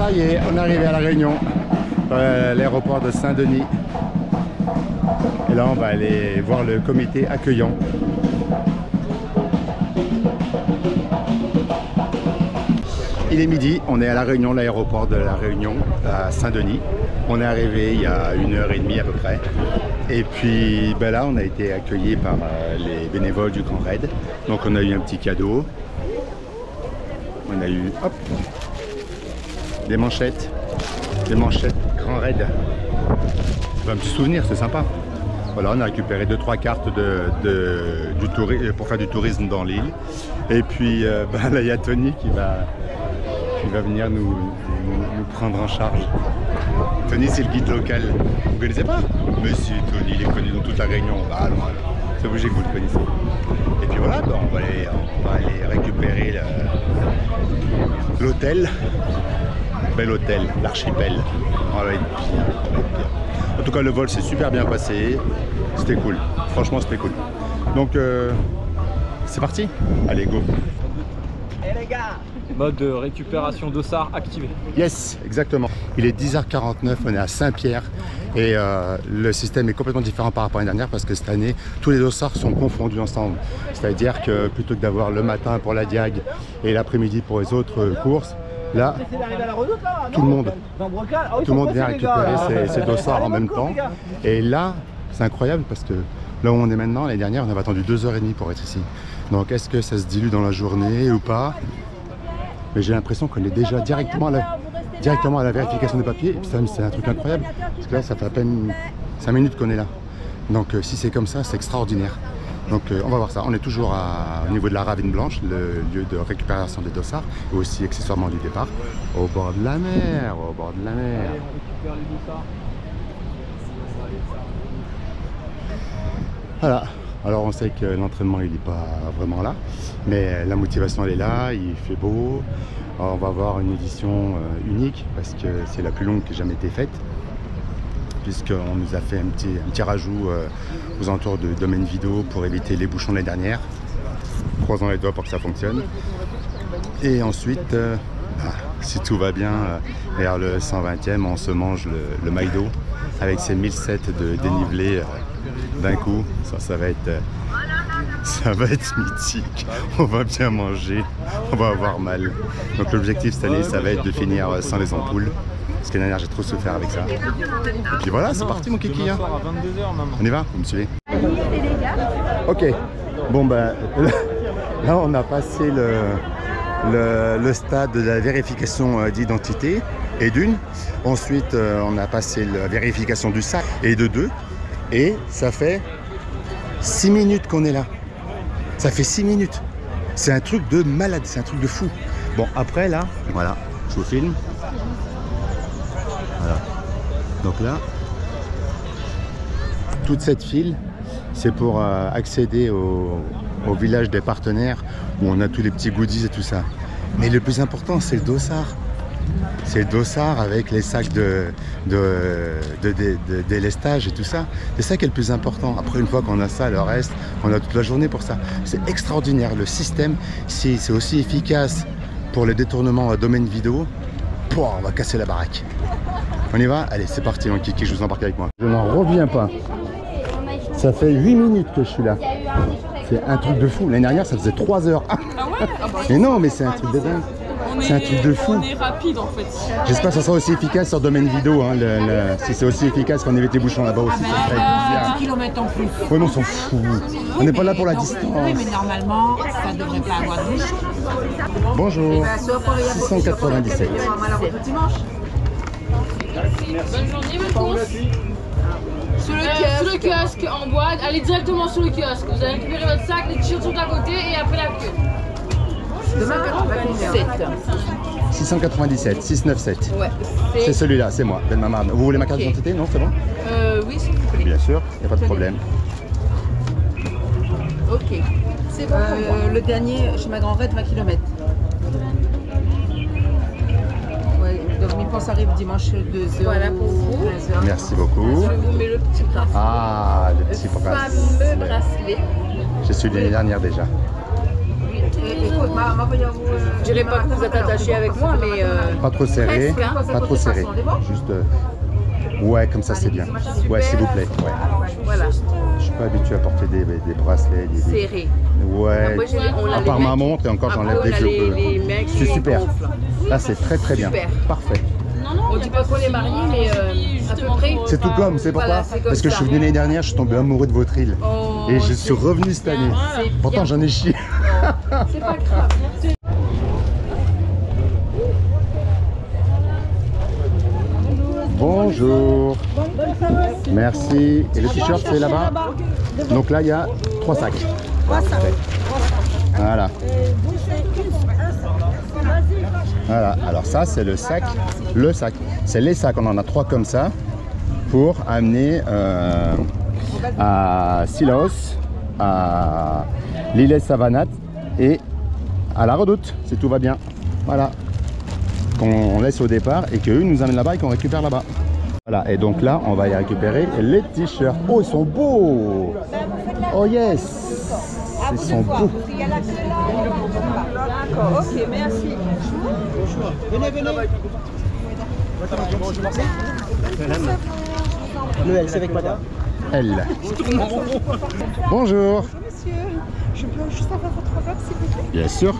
Ça y est, on est arrivé à La Réunion, l'aéroport de Saint-Denis. Et là, on va aller voir le comité accueillant. Il est midi, on est à La Réunion, l'aéroport de La Réunion, à Saint-Denis. On est arrivé il y a 1h30 à peu près. Et puis ben là, on a été accueillis par les bénévoles du Grand Raid. Donc on a eu un petit cadeau. On a eu, hop, des manchettes Grand Raid. C'est un petit souvenir, c'est sympa. Voilà, on a récupéré 2-3 cartes pour faire du tourisme dans l'île. Et puis ben là, il y a Tony qui va venir nous prendre en charge. Tony, c'est le guide local. Vous ne connaissez pas? Mais si, Tony, il est connu dans toute la Réunion. Ah non, c'est obligé que vous le connaissez. Et puis voilà, ben, on va aller récupérer l'hôtel. Bel hôtel, l'archipel. On va être bien. En tout cas, le vol s'est super bien passé. C'était cool. Franchement, c'était cool. Donc, c'est parti. Allez, go. Et les gars, mode de récupération dossard activé. Yes, exactement. Il est 10h49, on est à Saint-Pierre et le système est complètement différent par rapport à l'année dernière parce que cette année, tous les dossards sont confondus ensemble. C'est-à-dire que plutôt que d'avoir le matin pour la Diag et l'après-midi pour les autres courses, là, tout le monde vient récupérer ses dossards en même temps. Et là, c'est incroyable parce que là où on est maintenant, l'année dernière, on avait attendu 2h30 pour être ici. Donc est-ce que ça se dilue dans la journée ou pas? Mais j'ai l'impression qu'on est déjà directement à la vérification des papiers. Et puis c'est un truc incroyable. Parce que là, ça fait à peine 5 minutes qu'on est là. Donc si c'est comme ça, c'est extraordinaire. Donc on va voir ça. On est toujours au niveau de la Ravine Blanche, le lieu de récupération des dossards. Et aussi accessoirement du départ. Au bord de la mer, au bord de la mer. Voilà. Alors on sait que l'entraînement il n'est pas vraiment là, mais la motivation elle est là, il fait beau. Alors, on va avoir une édition unique parce que c'est la plus longue qui ait jamais été faite, puisqu'on nous a fait un petit rajout aux alentours de domaine vidéo pour éviter les bouchons de l'année dernière. Croisons les doigts pour que ça fonctionne. Et ensuite, si tout va bien, vers le 120e, on se mange le Maïdo avec ses 1007 de dénivelé. D'un coup, ça va être mythique. On va bien manger, on va avoir mal. Donc l'objectif cette année, ça va être de finir sans les ampoules. Parce que l'année dernière, j'ai trop souffert avec ça. Et puis voilà, c'est parti mon kiki. Hein. On y va? Vous me suivez? Ok. Bon ben, là on a passé le stade de la vérification d'identité et d'une. Ensuite, on a passé la vérification du sac et de deux. Et ça fait 6 minutes qu'on est là. Ça fait 6 minutes. C'est un truc de malade, c'est un truc de fou. Bon, après là, voilà, je vous filme. Voilà. Donc là, toute cette file, c'est pour accéder au village des partenaires où on a tous les petits goodies et tout ça. Mais le plus important, c'est le dossard. C'est le dossard avec les sacs de délestage et tout ça. C'est ça qui est le plus important. Après, une fois qu'on a ça, le reste, on a toute la journée pour ça. C'est extraordinaire. Le système, si c'est aussi efficace pour les détournements à domaine vidéo, on va casser la baraque. On y va? Allez, c'est parti, mon kiki, je vous embarque avec moi. Je n'en reviens pas. Ça fait 8 minutes que je suis là. C'est un truc de fou. L'année dernière, ça faisait 3 heures. Ah ouais? Mais non, mais c'est un truc de dingue. C'est un truc de fou. On est rapide en fait. J'espère que ça sera aussi efficace sur domaine vidéo. Hein, si c'est aussi efficace qu'on évite les bouchons là-bas aussi. Ça serait 10 km en plus. Oui, mais on s'en fout. On n'est pas là pour la distance. Oui, mais normalement, ça ne devrait pas avoir de bouchon. Bonjour. 697. Bonne journée, bonne course. Sur le kiosque en boîte, allez directement sur le kiosque. Vous allez récupérer votre sac, les t-shirts sont à côté et après la queue. Demain, 697, 697. Ouais. C'est celui-là, c'est moi, Ben Mamad. Vous voulez ma carte d'identité? Non, c'est bon? Oui, s'il vous plaît. Bien sûr, il n'y a pas de problème. Ok. C'est bon pour moi. Le dernier, chez ma Grand Raid, 20 km. Ouais, donc mes penses arrivent dimanche 2h. Voilà pour vous. 13h. Merci beaucoup. Je vous mets le petit bracelet. Ah, le petit fameux bracelet. bracelet. Je suis l'année dernière déjà. Écoute, Je dirais pas que vous êtes attaché avec moi, mais Pas trop serré, presque, hein. pas trop serré. Juste, ouais, comme ça c'est bien. Ouais, s'il vous plaît. Ouais. voilà, Je suis pas habitué à porter des bracelets, des... serré. Ouais. Après, on a À les part ma mecs- montre et encore Après, j'enlève on dès a que je les peux. mecs C'est qui super. gonflent. Là c'est très bien. Super. Parfait. On dit pas qu'on est mariés, mais à peu près. C'est tout comme, c'est pourquoi Voilà, c'est comme parce que je ça. suis venu l'année dernière, je suis tombé amoureux de votre île. Oh, Et je suis revenu cette année. c'est Pourtant bien. j'en ai chié. C'est pas grave. Bonjour. Merci. Et le t-shirt c'est là-bas. Donc là il y a 3 sacs. Voilà. Voilà. Alors ça c'est le sac. Le sac. C'est les sacs. On en a 3 comme ça pour amener à Silaos, à l'île Savannah et à la Redoute si tout va bien. Voilà. Qu'on laisse au départ et qu'eux nous amènent là-bas et qu'on récupère là-bas. Voilà, et donc là, on va y récupérer les t-shirts. Oh, ils sont beaux! Oh yes! Ils sont beaux! D'accord, ok, merci. Noël, c'est avec madame. Elle. Bonjour! Monsieur, je peux juste avoir votre robe s'il vous plaît? Bien sûr,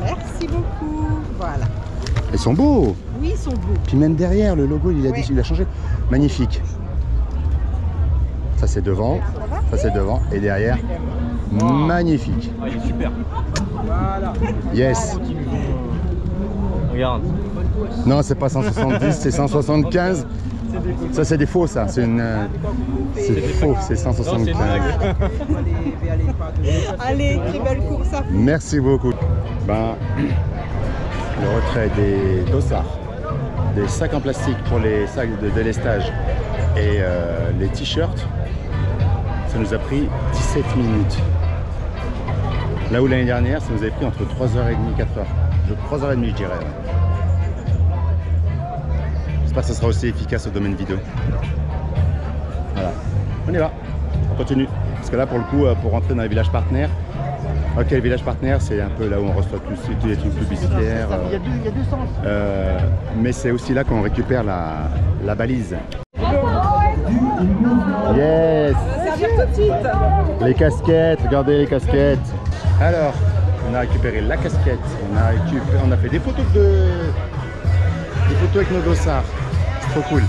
Merci beaucoup. Voilà. ils sont beaux! Oui, ils sont beaux. Puis même derrière, le logo, Oui. il a changé. Magnifique. Ça c'est devant, ça c'est devant, et derrière, magnifique. Ah, il est super. Yes. Regarde. Non, c'est pas 170, c'est 175. Ça c'est des faux, ça. C'est faux, c'est 175. Allez, très belle course à vous. Merci beaucoup. Ben, le retrait des dossards, des sacs en plastique pour les sacs de délestage et les t-shirts, ça nous a pris 17 minutes. Là où l'année dernière, ça nous avait pris entre 3h30 et 4h. 3h30 je dirais. Ouais. J'espère que ça sera aussi efficace au domaine vidéo. Voilà. On y va. On continue. Parce que là, pour le coup, pour rentrer dans les villages partenaires, ok, le village partenaire, c'est un peu là où on reçoit tous les trucs publicitaires. Il y a deux sens. Mais c'est aussi là qu'on récupère la balise. Yes! Les casquettes, regardez les casquettes. Alors, on a récupéré la casquette, on a fait des photos avec nos dossards. C'est trop cool.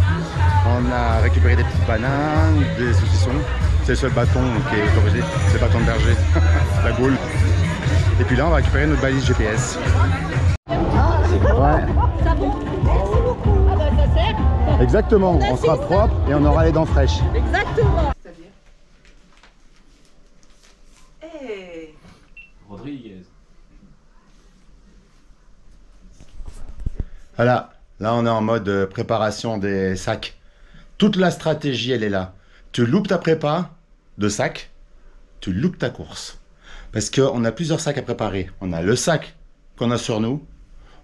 On a récupéré des petites bananes, des saucissons. C'est le seul bâton qui est autorisé, c'est le bâton de berger, la Gaule. Et puis là, on va récupérer notre balise GPS. Ouais. Ça bon? Merci beaucoup. Ah bah ça sert. Exactement, on sera propre et on aura les dents fraîches. Exactement. Hey. Rodriguez. Voilà, là on est en mode préparation des sacs. Toute la stratégie, elle est là. Tu loupes ta prépa de sac, tu loupes ta course. Parce qu'on a plusieurs sacs à préparer. On a le sac qu'on a sur nous,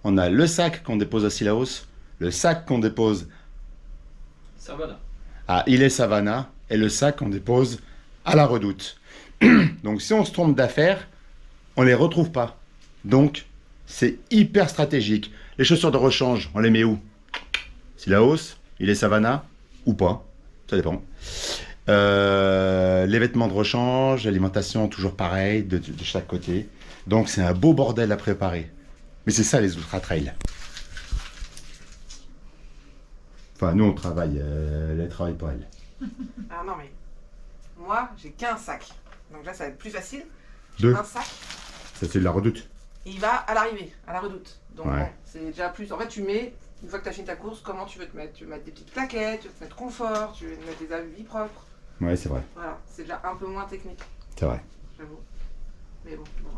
on a le sac qu'on dépose à Silaos, le sac qu'on dépose Savannah. à Île Savannah et le sac qu'on dépose à la Redoute. Donc si on se trompe d'affaires, on les retrouve pas. Donc c'est hyper stratégique. Les chaussures de rechange, on les met où? Silaos, Île Savannah ou pas, ça dépend. Les vêtements de rechange, l'alimentation toujours pareil de chaque côté. Donc c'est un beau bordel à préparer. Mais c'est ça les ultra trails. Enfin nous on travaille, elle travaille pas elle. Ah non mais moi j'ai qu'un sac. Donc là ça va être plus facile. Deux. Un sac, Ça c'est de la Redoute. et il va à l'arrivée, à la Redoute. Donc Ouais. bon, c'est déjà plus. En fait tu mets, une fois que tu as fini ta course, comment tu veux te mettre? Tu veux mettre des petites plaquettes, tu veux te mettre confort, tu veux te mettre des habits propres. Ouais c'est vrai, Voilà, c'est déjà un peu moins technique, c'est vrai. j'avoue. Mais bon, bon.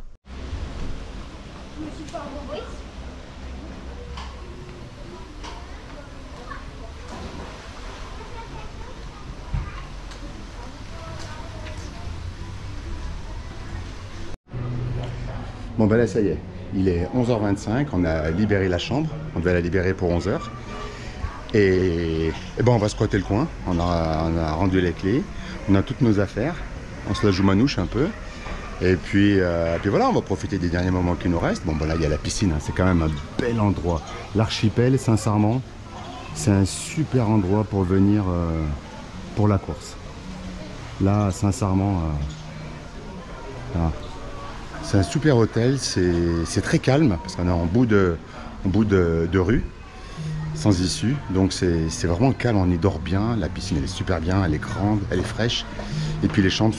Bon ben là ça y est, il est 11h25, on a libéré la chambre, on devait la libérer pour 11h. Et ben on va squatter le coin, on a rendu les clés, on a toutes nos affaires, on se la joue manouche un peu. Et puis voilà, on va profiter des derniers moments qui nous restent. Bon, bah là, il y a la piscine, hein. C'est quand même un bel endroit. L'archipel, sincèrement, c'est un super endroit pour venir pour la course. Là, sincèrement, voilà. C'est un super hôtel. C'est très calme parce qu'on est en bout de rue, sans issue. Donc c'est vraiment calme, on y dort bien. La piscine, elle est super bien, elle est grande, elle est fraîche. Et puis les chambres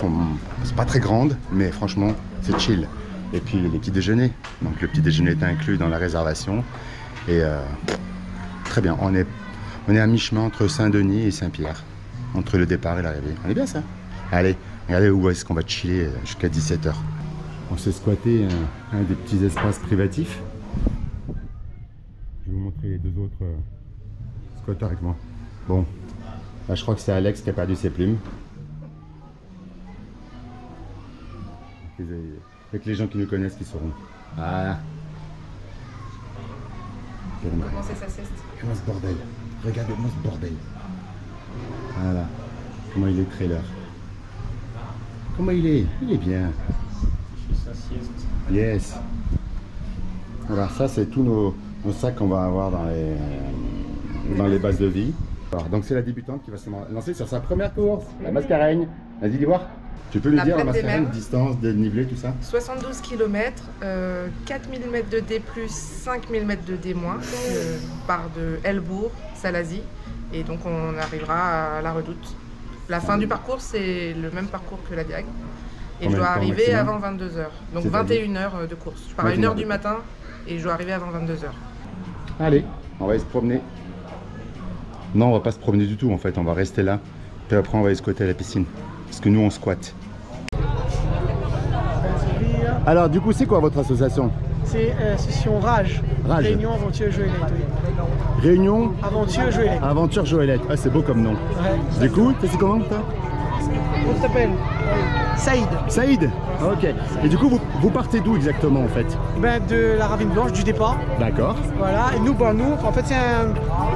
c'est pas très grandes, mais franchement, c'est chill. Et puis les petits déjeuners. Donc le petit déjeuner est inclus dans la réservation. Et très bien, on est à mi-chemin entre Saint-Denis et Saint-Pierre, entre le départ et l'arrivée. On est bien ça. Allez, regardez où est-ce qu'on va chiller jusqu'à 17 h. On s'est squatté un des petits espaces privatifs. Je vais vous montrer les deux autres squatteurs avec moi. Bon, là je crois que c'est Alex qui a perdu ses plumes. Avec les gens qui nous connaissent qui sauront. Voilà. Comment c'est sa sieste? Regardez-moi ce bordel. Regardez-moi ce bordel. Voilà. Comment il est trailer. Comment il est? Il est bien. Yes. Voilà, ça c'est tous nos sacs qu'on va avoir dans les bases de vie. Alors, donc c'est la débutante qui va se lancer sur sa première course, la Mascareigne. Vas-y, dis voir. Tu peux lui dire la Mascareigne, distance, dénivelé, tout ça? 72 km, 4000 mètres de D+, 5000 mètres de D-, part de Helbourg, Salazie, et donc on arrivera à la Redoute. La fin du parcours, c'est le même parcours que la Diag, et je dois arriver avant 22 h. Donc 21 h de course. Je pars à 1 h du matin et je dois arriver avant 22 h. Allez, on va aller se promener. Non, on va pas se promener du tout en fait, on va rester là, puis après on va aller squatter à la piscine. Parce que nous on squatte. Alors du coup c'est quoi votre association? C'est l'association Rage. Rage. Réunion Aventure Joëlette. Réunion Aventure Joëlette. Aventure Joëlette. Ah c'est beau comme nom. Ouais. Du coup, c'est comment toi? On s'appelle Saïd. Saïd. Ok. Et du coup vous partez d'où exactement en fait? Ben, de la Ravine Blanche, du départ. D'accord. Voilà. Et nous, en fait,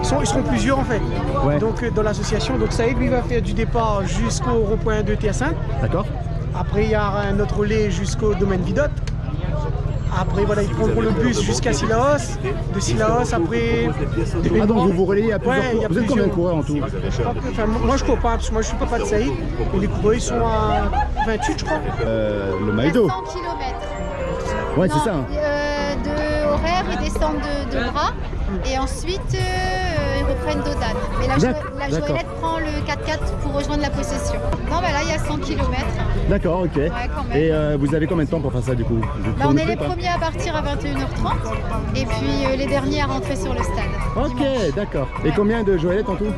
ils seront plusieurs en fait. Ouais. Donc dans l'association, donc Saïd lui va faire du départ jusqu'au rond-point de Thyacinthe. D'accord. Après il y aura un autre relais jusqu'au domaine Vidotte. Après voilà, ils prendront le bus jusqu'à Sillaos. De Sillaos après. Ah donc vous vous relayez à plusieurs coureurs. Vous êtes combien de coureurs en tout? Moi je cours pas, parce que moi je suis papa de Saïd. Et les coureurs ils sont à 28 je crois. Le Maïdo. 100 km. Ouais c'est ça. Hein. De horaire, ils descendent de bras et ensuite ils reprennent Dodane. Mais la Joëlette prend le 4x4 pour rejoindre la possession. Non, bah là il y a 100 km. D'accord, ok. Ouais, quand même. Et vous avez combien de temps pour faire ça du coup? On est les premiers à partir à 21 h 30 et puis les derniers à rentrer sur le stade. Ok, d'accord. Et combien de Joëlettes en tout?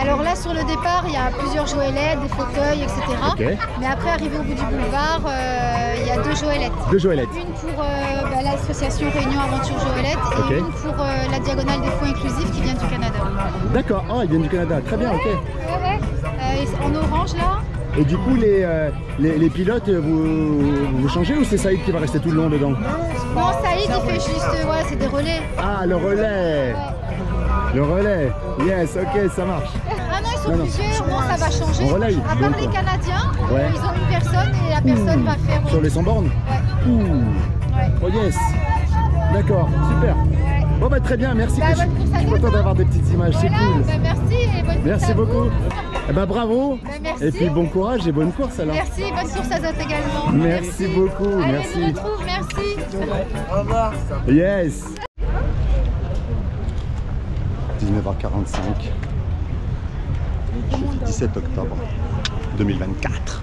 Alors là sur le départ il y a plusieurs Joëlettes, des fauteuils, etc. Okay. Mais après arrivé au bout du boulevard, il y a 2 Joëlettes. 2 Joëlettes. Une pour l'association Réunion Aventure Joëlette et une pour la Diagonale des Fonds Inclusifs qui vient du Canada. D'accord, oh, ils viennent du Canada, très bien, ok. Ouais. En orange là. Et du coup les pilotes, vous changez ou c'est Saïd qui va rester tout le long dedans? Non, Saïd il fait juste, c'est des relais. Ah, le relais. Le relais, yes, ok, ça marche. Ah non, ils sont plusieurs, non, ça va changer. En relais, à part les Canadiens, ils ont une personne et la personne va faire... Sur les 100 bornes? Ouais. Ouais. Oh yes. D'accord, super. Bon bah très bien, merci. Bah, je suis content d'avoir des petites images, c'est cool. Bah, merci et bonne course. Merci beaucoup. Eh bah bravo. Bah, merci. Et puis bon courage et bonne course alors. Merci, bonne course à Zot également. Merci beaucoup, Allez, merci. on se retrouve, merci. Au revoir. Yes. 19h45. Jeudi 17 octobre 2024.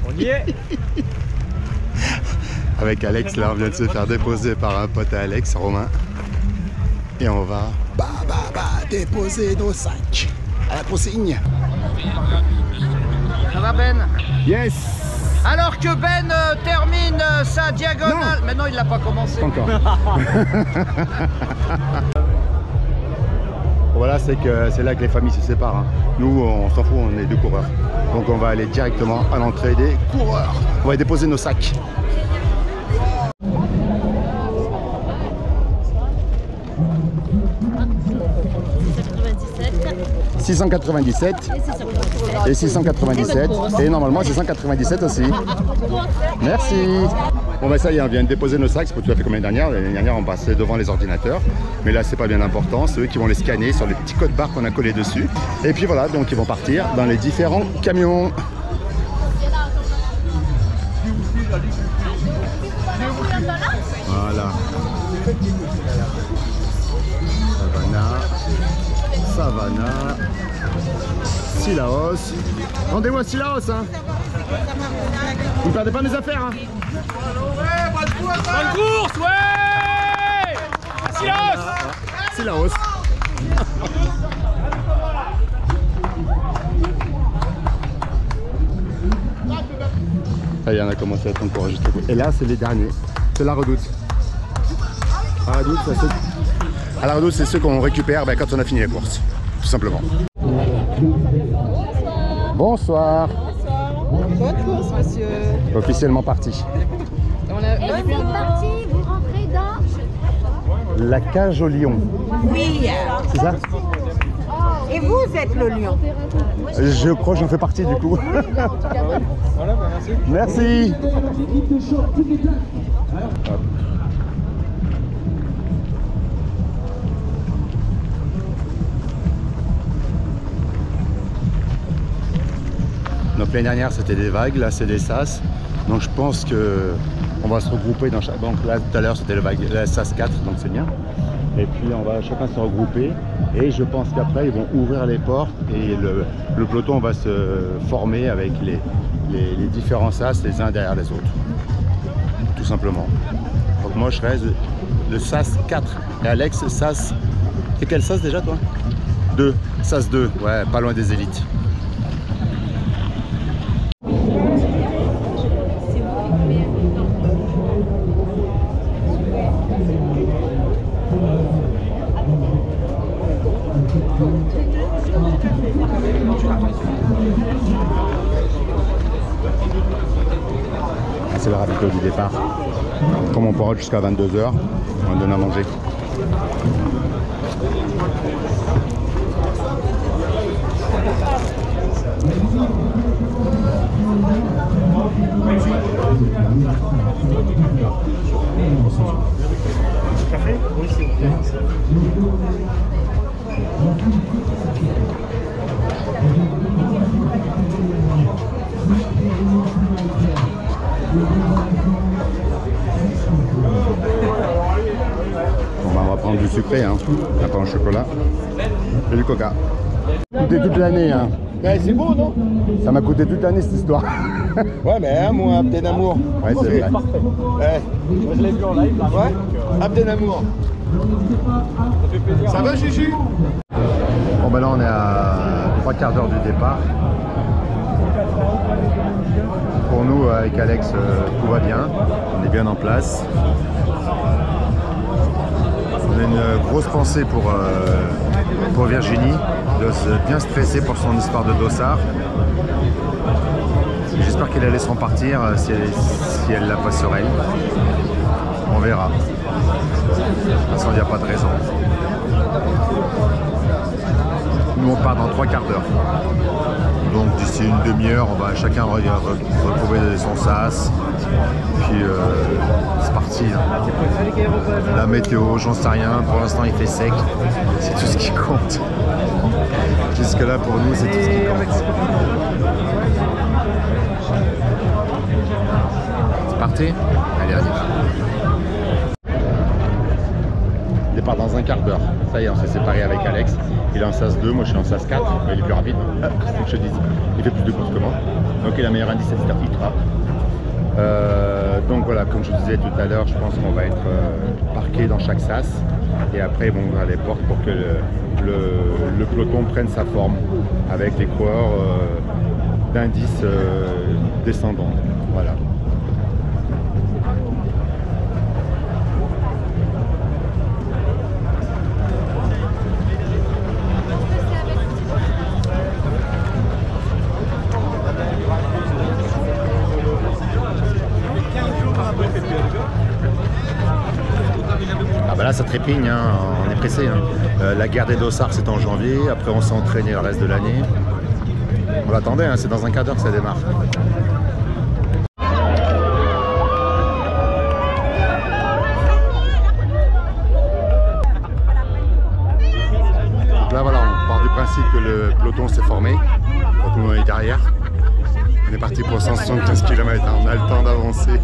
On y est. Avec Alex, là on vient de se faire déposer par un pote à Alex, Romain. Et on va déposer nos sacs à la consigne. Ça va Ben? Yes. Alors que Ben termine sa diagonale... Non. Mais non, il l'a pas commencé. Pas encore. Voilà, c'est là que les familles se séparent. Hein. Nous, on s'en fout, on est deux coureurs. Donc on va aller directement à l'entrée des coureurs. On va déposer nos sacs. « 697. » Et 697. Et normalement 697 aussi. Merci. Bon bah ça y est, on vient de déposer nos sacs, c'est pas tout à fait comme l'année dernière. L'année dernière on passait devant les ordinateurs. Mais là c'est pas bien important, c'est eux qui vont les scanner sur les petits codes barres qu'on a collés dessus. Et puis voilà, donc ils vont partir dans les différents camions. Voilà. Savannah, Sillaos. Rendez-vous à Sillaos, hein. Vous ne perdez pas mes affaires, hein. Bonne course, ouais. Sillaos. Ça y est, on a commencé à être encouragé. Et là, c'est les derniers. C'est la Redoute. La Redoute, à la Redoute, c'est ceux qu'on récupère quand on a fini la course, tout simplement. Bonsoir. Bonne course, monsieur. Officiellement parti. Et c'est parti, vous rentrez dans... La cage au lion. Oui. C'est ça? Et vous êtes le lion. Je crois que j'en fais partie du coup. Merci. Hop. Donc l'année dernière c'était des vagues, là c'est des sas. Donc je pense que on va se regrouper dans chaque. Donc là tout à l'heure c'était la sas 4, donc c'est bien. Et puis on va chacun se regrouper. Et je pense qu'après ils vont ouvrir les portes et le peloton va se former avec les différents sas les uns derrière les autres. Tout simplement. Donc moi je serai le sas 4 et Alex sas. C'est quel sas déjà toi? 2. Sas 2, ouais, pas loin des élites. C'est le ravito du départ. Comme on pourra jusqu'à 22 h, on donne à manger. Café? Oui, s'il vous plaît. Bon, on va prendre du sucré, hein. Un pain au chocolat et du coca. Coûté toute l'année, hein. Ben, c'est beau, non? Ça m'a coûté toute l'année cette histoire. Ouais, mais un mois, Abden Amour. Ouais, c'est vrai. Parfait. Ouais. Moi, je l'ai vu en live là. Ouais. Abden Amour. Ça fait plaisir. Ça va, Juju? Bon, ben là, on est à 3 quarts d'heure du départ. Pour nous, avec Alex, tout va bien. On est bien en place. On a une grosse pensée pour Virginie, de se bien stresser pour son histoire de dossard. J'espère qu'elle la laisseront partir si elle l'a pas sur elle. On verra. De toute façon, il n'y a pas de raison. Nous, on part dans 3 quarts d'heure. Donc d'ici une demi-heure, on va chacun retrouver son sas. Puis c'est parti. Hein. La météo, j'en sais rien. Pour l'instant, il fait sec. C'est tout ce qui compte. Jusque là, pour nous, c'est tout ce qui compte. C'est parti? Allez, on y va. Départ dans un quart d'heure. Ça y est, on s'est séparés avec Alex. Il est en sas 2, moi je suis en sas 4, mais il est plus rapide. Qu'est-ce que je te dis? Il fait plus de courses que moi. Donc il a meilleur indice, c'est Itra. Donc voilà, comme je vous disais tout à l'heure, je pense qu'on va être parqué dans chaque sas. Et après ils vont ouvrir les portes pour que le peloton prenne sa forme avec les coureurs d'indice descendant. Voilà. Ah bah là ça trépigne, hein. On est pressé. Hein. La guerre des dossards c'est en janvier, après on s'est entraîné le reste de l'année. On l'attendait, hein, c'est dans un quart d'heure que ça démarre. Donc là voilà, on part du principe que le peloton s'est formé. Donc nous on est derrière. On est parti pour 175 km, hein. On a le temps d'avancer.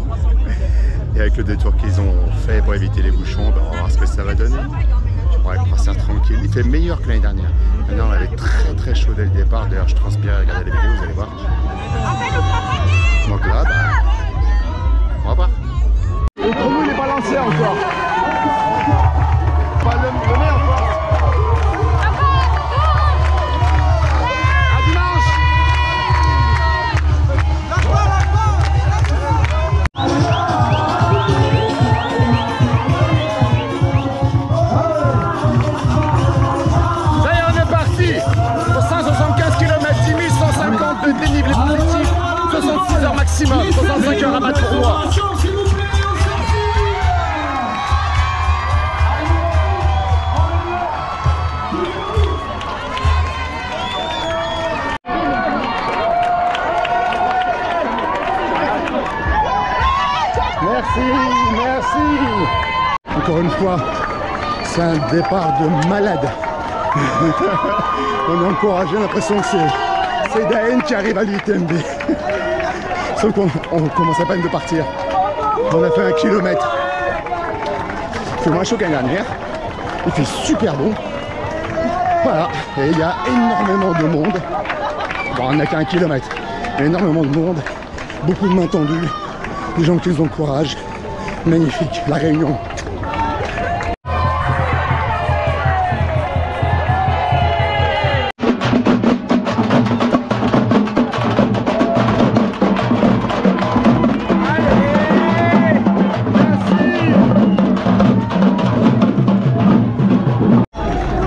Et avec le détour qu'ils ont fait pour éviter les bouchons, ben on va voir ce que ça va donner. On pourra partir tranquille. Il fait meilleur que l'année dernière. Maintenant on avait très chaud dès le départ. D'ailleurs je transpire, regardez les vidéos, vous allez voir. Donc là, bah, on va voir. Le chrono il est pas lancé encore. Pas le nez encore. À dimanche. Ça y est, on est parti pour 175 km, 10 150 de dénivelé positif, 66 heures maximum, 65 heures à battre pour moi. Merci. Encore une fois, c'est un départ de malade. On est encouragé, on a l'impression que c'est Daen qui arrive à l'UTMB. Sauf qu'on commence à peine de partir. On a fait 1 kilomètre. Il fait moins chaud qu'année dernière. Il fait super bon. Voilà, et il y a énormément de monde. Bon, on n'a qu'un kilomètre. Il y a énormément de monde, beaucoup de mains tendues, des gens qui nous encouragent. Magnifique, la Réunion.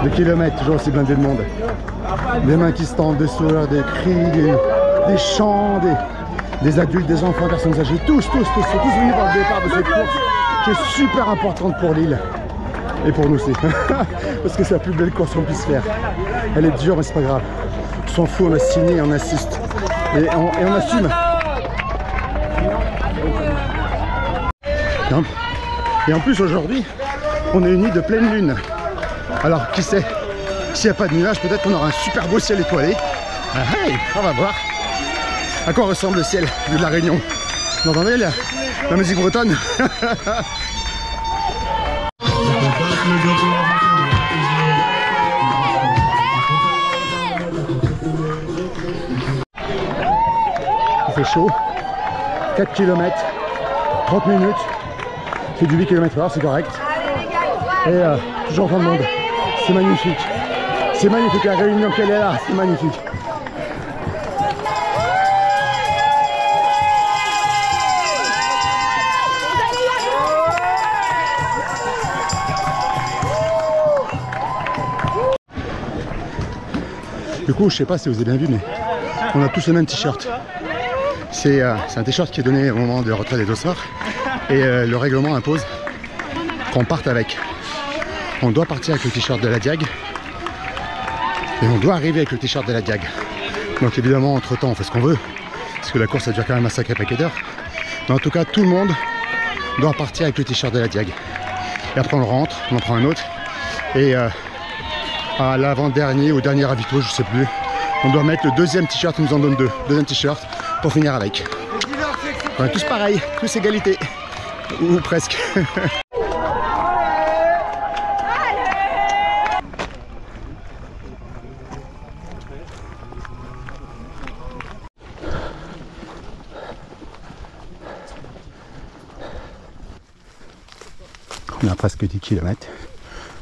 Des kilomètres, toujours aussi blindé de monde. Des mains qui se tendent, des sourires, des cris, des chants, des adultes, des enfants, des personnes âgées, tous sont tous venus pour le départ de cette course qui est super importante pour l'île et pour nous aussi. Parce que c'est la plus belle course qu'on puisse faire. Elle est dure mais c'est pas grave. On s'en fout, on a signé, on assiste et on assume. Et en plus aujourd'hui, on est unis de pleine lune. Alors qui sait, s'il n'y a pas de nuages, peut-être qu'on aura un super beau ciel étoilé. Ah, hey, on va voir. À quoi ressemble le ciel de la Réunion? Vous entendez la musique bretonne? Il fait chaud. 4 km, 30 minutes. C'est du 8 km/h, c'est correct. Et toujours plein de monde. C'est magnifique. C'est magnifique, la Réunion qu'elle est là, c'est magnifique. Du coup, je sais pas si vous avez bien vu, mais on a tous le même t-shirt. C'est un t-shirt qui est donné au moment de retrait des dossards. Et le règlement impose qu'on parte avec. On doit partir avec le t-shirt de la Diag. Et on doit arriver avec le t-shirt de la Diag. Donc évidemment, entre temps, on fait ce qu'on veut. Parce que la course, ça dure quand même un sacré paquet d'heures. Mais en tout cas, tout le monde doit partir avec le t-shirt de la Diag. Et après, on le rentre, on en prend un autre. Et à l'avant-dernier ou dernier ravito, je sais plus, on doit mettre le deuxième t-shirt, on nous en donne deux. Deuxième t-shirt pour finir avec. On est tous pareils, tous égalité. Ou presque. On a presque 10 km.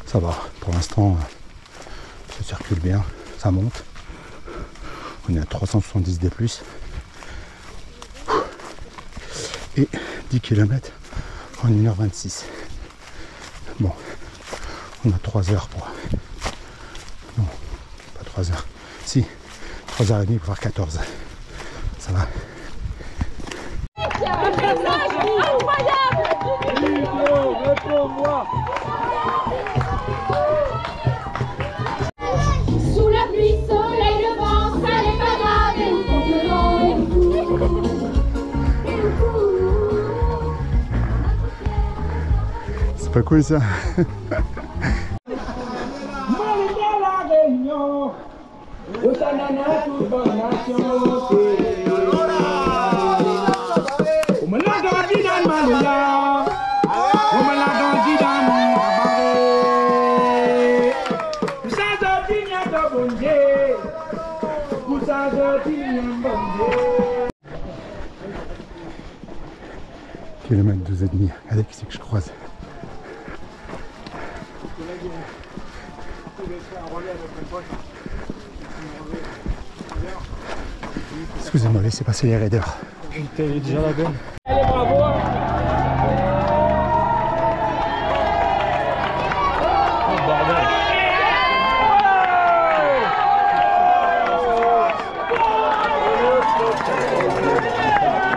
Ça va, pour l'instant, ça circule bien, ça monte. On est à 370 D+. Et 10 km en 1h26. Bon, on a 3 heures pour... Non, pas 3 heures. Si, 3h30 pour faire 14. Ça va. Sous la pluie, soleil, le vent, ça n'est pas grave. C'est pas cool ça. Kilomètre 12,5. Regardez qui c'est que je croise. Excusez-moi, laissez passer les raiders. Putain, il est déjà la benne. Allez, bravo! Oh bordel!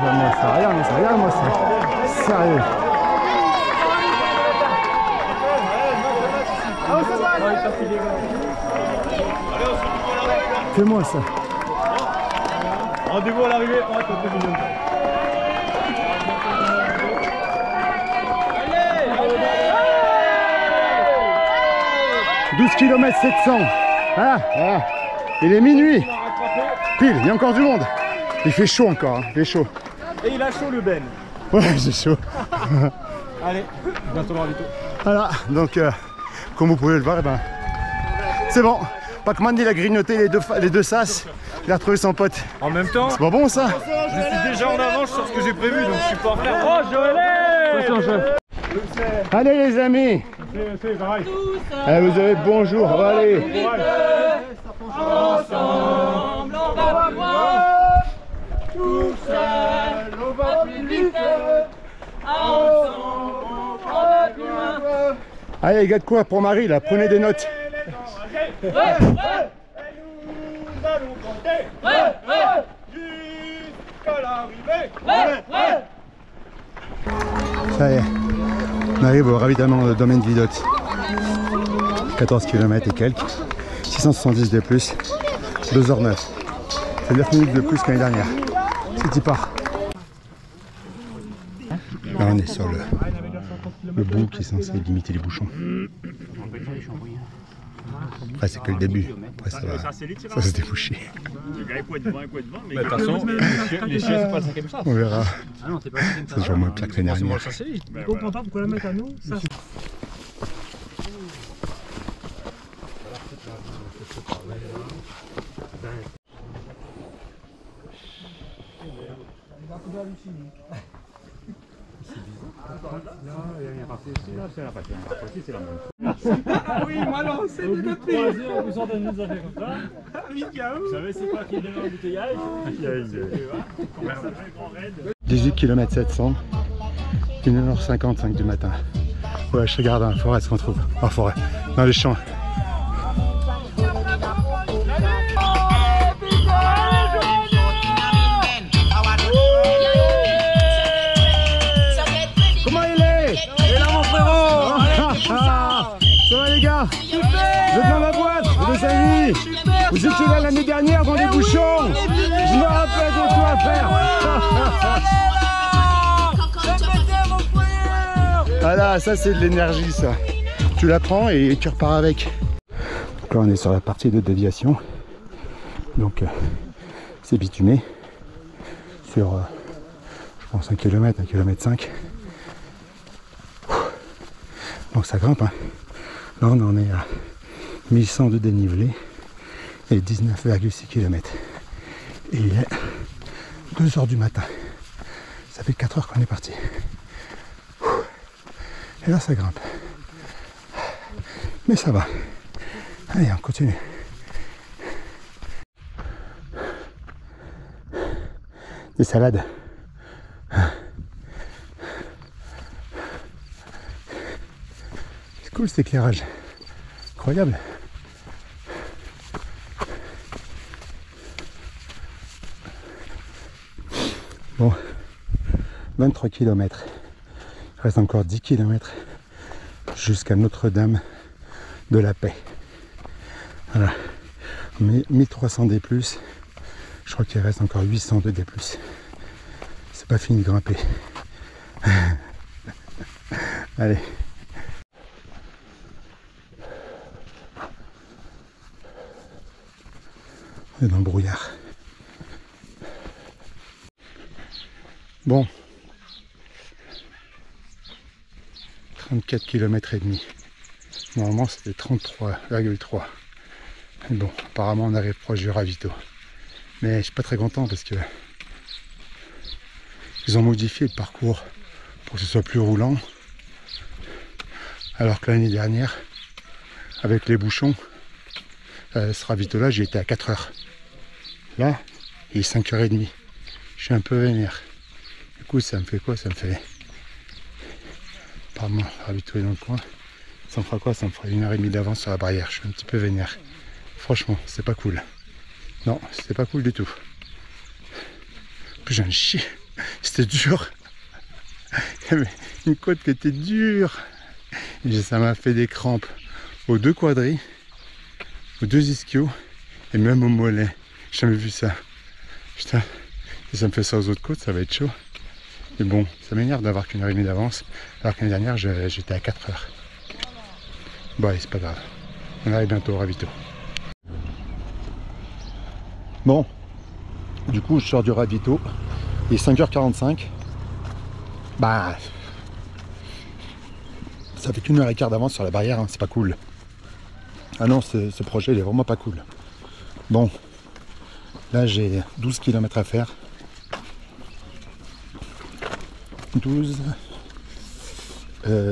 Non, moi ça rien, moi ça. Sérieux. Fais-moi ça. Rendez-vous à l'arrivée, on va tenter une 12 km 700. Ah, ah. Il est minuit. Pile, il y a encore du monde. Il fait chaud encore, hein. Il fait chaud. Et il a chaud le Ben. Ouais, j'ai chaud. Allez, bientôt l'orvito. Voilà, donc comme vous pouvez le voir, eh ben, c'est bon. Pac-Man il a grignoté les deux sas. Il a retrouvé son pote. En même temps, c'est pas bon ça? Je suis déjà en avance sur ce que j'ai prévu, donc je suis pas en retard. Oh, Joël! Allez les amis, C'est pareil. allez, vous avez bonjour, allez. Ensemble, on va voir. Tout seul, on va plus vite. Ensemble, on va plus loin. Allez les gars de quoi pour Marie là, prenez des notes. Ouais, ouais. Nous allons compter. Ouais, ouais. Jusqu'à l'arrivée. Ouais, ouais. Ça y est, on arrive au ravitaillement de Domaine Vidotte. 14 km et quelques, 670 de plus, 2h09. C'est 9 minutes de plus que l'année dernière. C'est y part. Là on est sur le bout qui est censé limiter les bouchons. Après c'est que le début, après ça va se déboucher. Mais de toute façon, les chiens c'est pas le 5ème sens. On verra. C'est toujours moins pire que l'année dernière. Je comprends pas pourquoi la mettre à nous. Oui, moi non, c'est du côté. Vous sortez de nous affaires comme ça. Vous savez, c'est quoi qui est devant l'embouteillage? 18 km 700, 1h55 du matin. Ouais, je regarde dans la forêt, ce qu'on trouve. En forêt, dans les champs. Comment il est? Et là, mon frérot! Ça va les gars? Vous êtes dans la boîte, vous amis? Vous étiez là l'année dernière dans les bouchons? Je me rappelle de quoi faire. Voilà, ça c'est de l'énergie ça. Tu la prends et tu repars avec. Donc là on est sur la partie de déviation. Donc c'est bitumé. Sur je pense 1 km, 1 km 5. Donc ça grimpe hein. Là on en est à 1100 de dénivelé et 19,6 km. Et il est 2h du matin. Ça fait 4 heures qu'on est parti. Et là ça grimpe. Mais ça va. Allez, on continue. Des salades. C'est cool cet éclairage. Incroyable. Bon, 23 km. Il reste encore 10 km jusqu'à Notre-Dame de la Paix. Voilà. 1300 D+. Je crois qu'il reste encore 800 de D+. C'est pas fini de grimper. Allez, On est dans le brouillard. Bon. 34 km et demi. Normalement c'était 33,3. Mais bon, apparemment on arrive proche du ravito. Mais je suis pas très content parce que ils ont modifié le parcours pour que ce soit plus roulant. Alors que l'année dernière, avec les bouchons, ce ravito-là, j'ai été à 4 heures. Là, il est 5h30. Je suis un peu vénère. Du coup, ça me fait quoi? Ça me fait... Apparemment, le ravito est dans le coin. Ça me fera quoi? Ça me fera 1h30 d'avance sur la barrière. Je suis un petit peu vénère. Franchement, c'est pas cool. Non, c'est pas cool du tout. En plus, j'en ai chié. C'était dur. Il y avait une côte qui était dure. Et ça m'a fait des crampes aux 2 quadris, aux 2 ischios et même au mollet. J'ai jamais vu ça. Putain. Si ça me fait ça aux autres côtes, ça va être chaud. Mais bon, ça m'énerve d'avoir qu'une heure et demie d'avance. Alors que l'année dernière, j'étais à 4 heures. Bon, allez, c'est pas grave. On arrive bientôt au ravito. Bon, du coup, je sors du ravito. Il est 5h45. Bah, ça fait qu'une heure et quart d'avance sur la barrière, hein, c'est pas cool. Ah non, ce projet il est vraiment pas cool. Bon, là j'ai 12 km à faire. 12,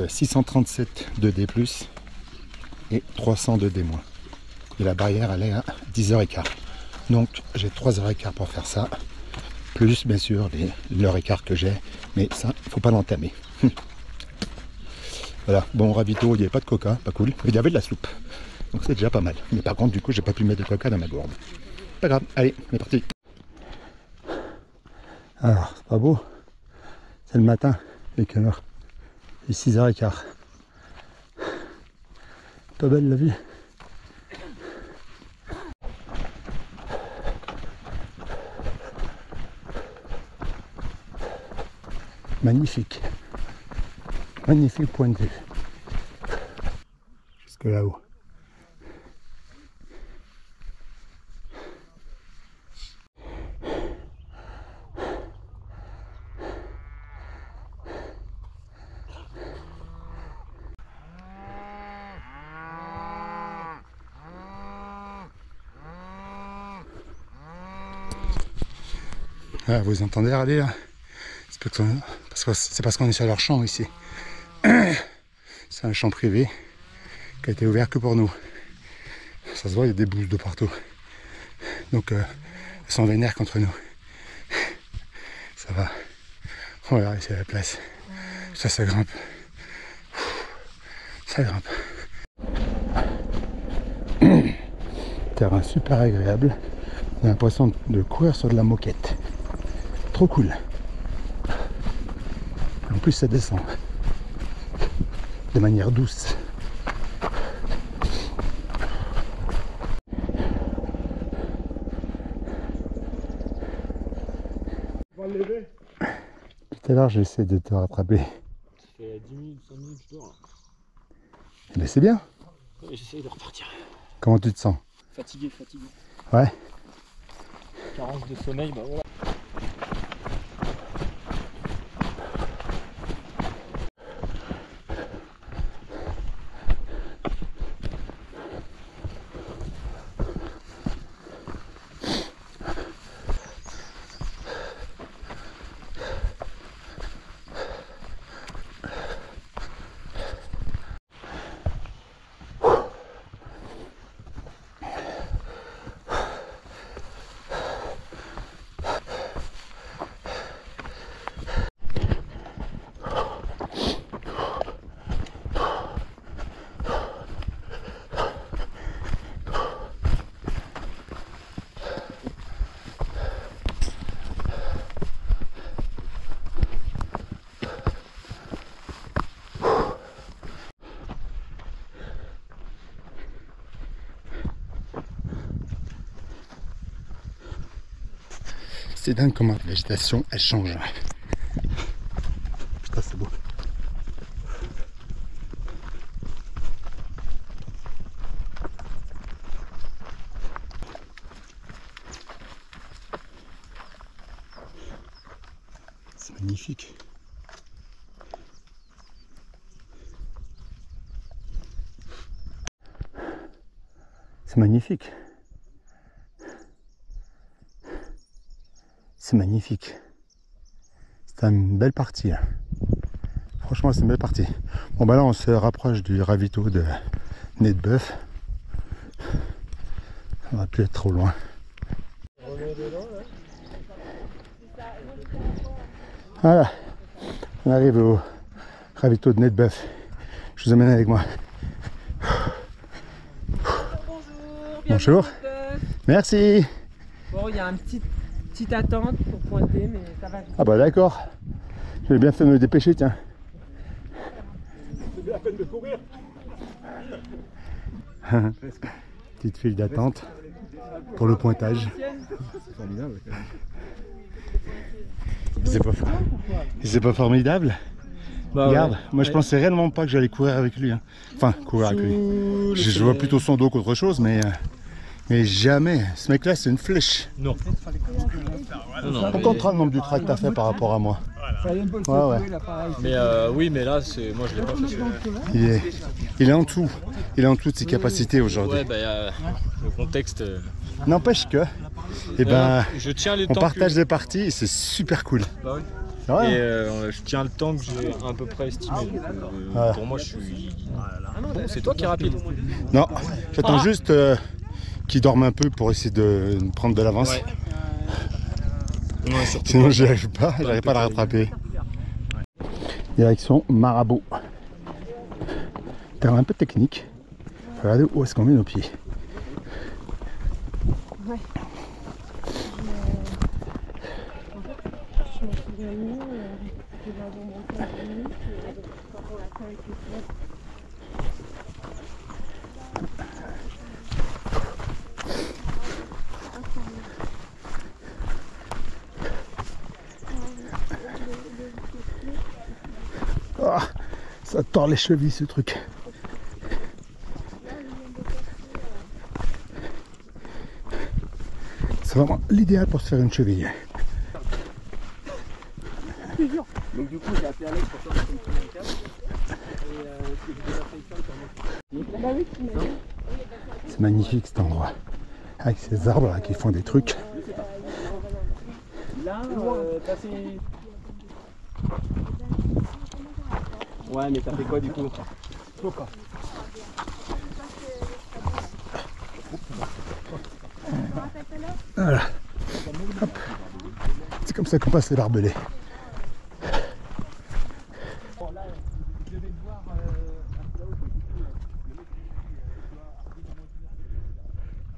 637 de D+, et 300 de D-. Et la barrière elle est à 10h15. Donc j'ai 3h15 pour faire ça. Plus bien sûr l'heure et quart que j'ai. Mais ça, faut pas l'entamer. Voilà, bon ravito, il n'y avait pas de coca, pas cool. Mais il y avait de la soupe. Donc c'est déjà pas mal. Mais par contre, du coup, j'ai pas pu mettre de coca dans ma gourde. Pas grave, allez, on est parti. Alors, c'est pas beau. C'est le matin, il est quelle heure? Il est 6h15. Pas belle la vie. Magnifique. Magnifique point de vue. Jusque là-haut. Ah, vous entendez râler là? C'est parce qu'on est sur leur champ ici. C'est un champ privé qui a été ouvert que pour nous. Ça se voit, il y a des bouses de partout. Donc elles sont vénères contre nous. Ça va. On va laisser la place. Ça grimpe. Ça grimpe. Terrain super agréable. On a l'impression de courir sur de la moquette. Trop cool. En plus ça descend de manière douce. Tout à l'heure j'essaie de te rattraper. Ça fait 10 minutes, 5 minutes, je dors. Mais c'est bien. Ouais, j'essaie de repartir. Comment tu te sens? Fatigué. Ouais. Carence de sommeil, bah voilà. C'est dingue comment la végétation elle change. Putain c'est beau. magnifique. C'est magnifique. C'est magnifique. C'est une belle partie. Là. Franchement, c'est une belle partie. Bon, bah là, on se rapproche du ravito de Nez de Bœuf. Ça va plus être trop loin. Voilà. On arrive au ravito de Nez de Bœuf. Je vous emmène avec moi. Bonjour. Merci. Bon, il y a une petite attente pour pointer, mais ça va vite. Ah bah d'accord. J'avais bien fait de me dépêcher, tiens. C'est bien la peine de courir. Petite file d'attente pour le pointage. C'est formidable. C'est pas formidable? Bah regarde, ouais. moi je pensais réellement pas que j'allais courir avec lui. Hein. Enfin, courir avec lui. Je vois plutôt son dos qu'autre chose, mais jamais. Ce mec-là, c'est une flèche. Non. Pourquoi on le nombre du track que t'as fait par rapport à moi? Ouais. Mais oui, mais là, moi je l'ai pas fait. Il est en tout. Il est en tout de ses capacités aujourd'hui. Ouais, bah le contexte. N'empêche que, eh ben, je tiens les on temps partage des parties et c'est super cool. Bah oui. Ouais. Et je tiens le temps que j'ai à peu près estimé. Donc, pour moi, je suis. Bon, c'est toi qui es rapide. Non, j'attends juste qu'il dorme un peu pour essayer de prendre de l'avance. Ouais. Ouais, sinon, j'y arrive pas, j'arrive pas à la rattraper. Direction Marabout. Terrain un peu technique. Regardez où est-ce qu'on met nos pieds. Ouais. Je me souviens mieux, je vais avoir mon 15 minutes, quand on l'a fait avec les clubs. Oh, ça tord les chevilles ce truc. C'est vraiment l'idéal pour se faire une cheville. Donc du coup, j'ai appelé Alex pour faire un câble. C'est magnifique cet endroit. Avec ces arbres là qui font des trucs. Là, passer... Ouais, mais t'as fait quoi du coup? Voilà. Hop. C'est comme ça qu'on passe les barbelés.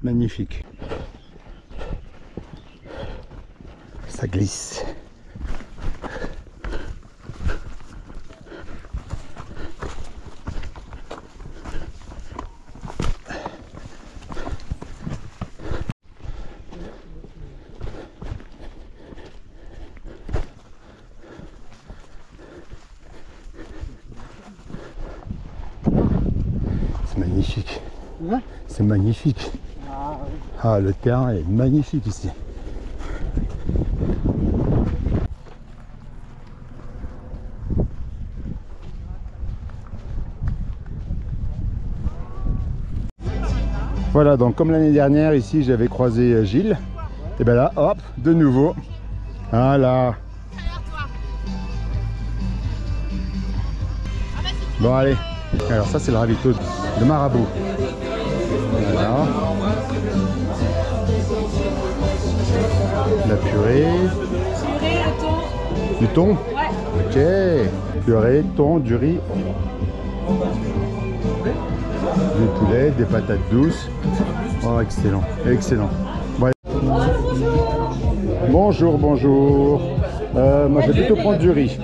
Magnifique. Ça glisse. C'est magnifique. Ouais. C'est magnifique. Ah, le terrain est magnifique ici. Voilà, donc comme l'année dernière ici j'avais croisé Gilles, et bien là hop, de nouveau, voilà. Bon allez, alors ça c'est le ravito de Marabout. Voilà. La purée. Du thon. Ok. Purée, thon, du riz. Du poulet, des patates douces. Oh, excellent, excellent. Bon, bonjour, bonjour. Moi, je vais plutôt prendre du riz.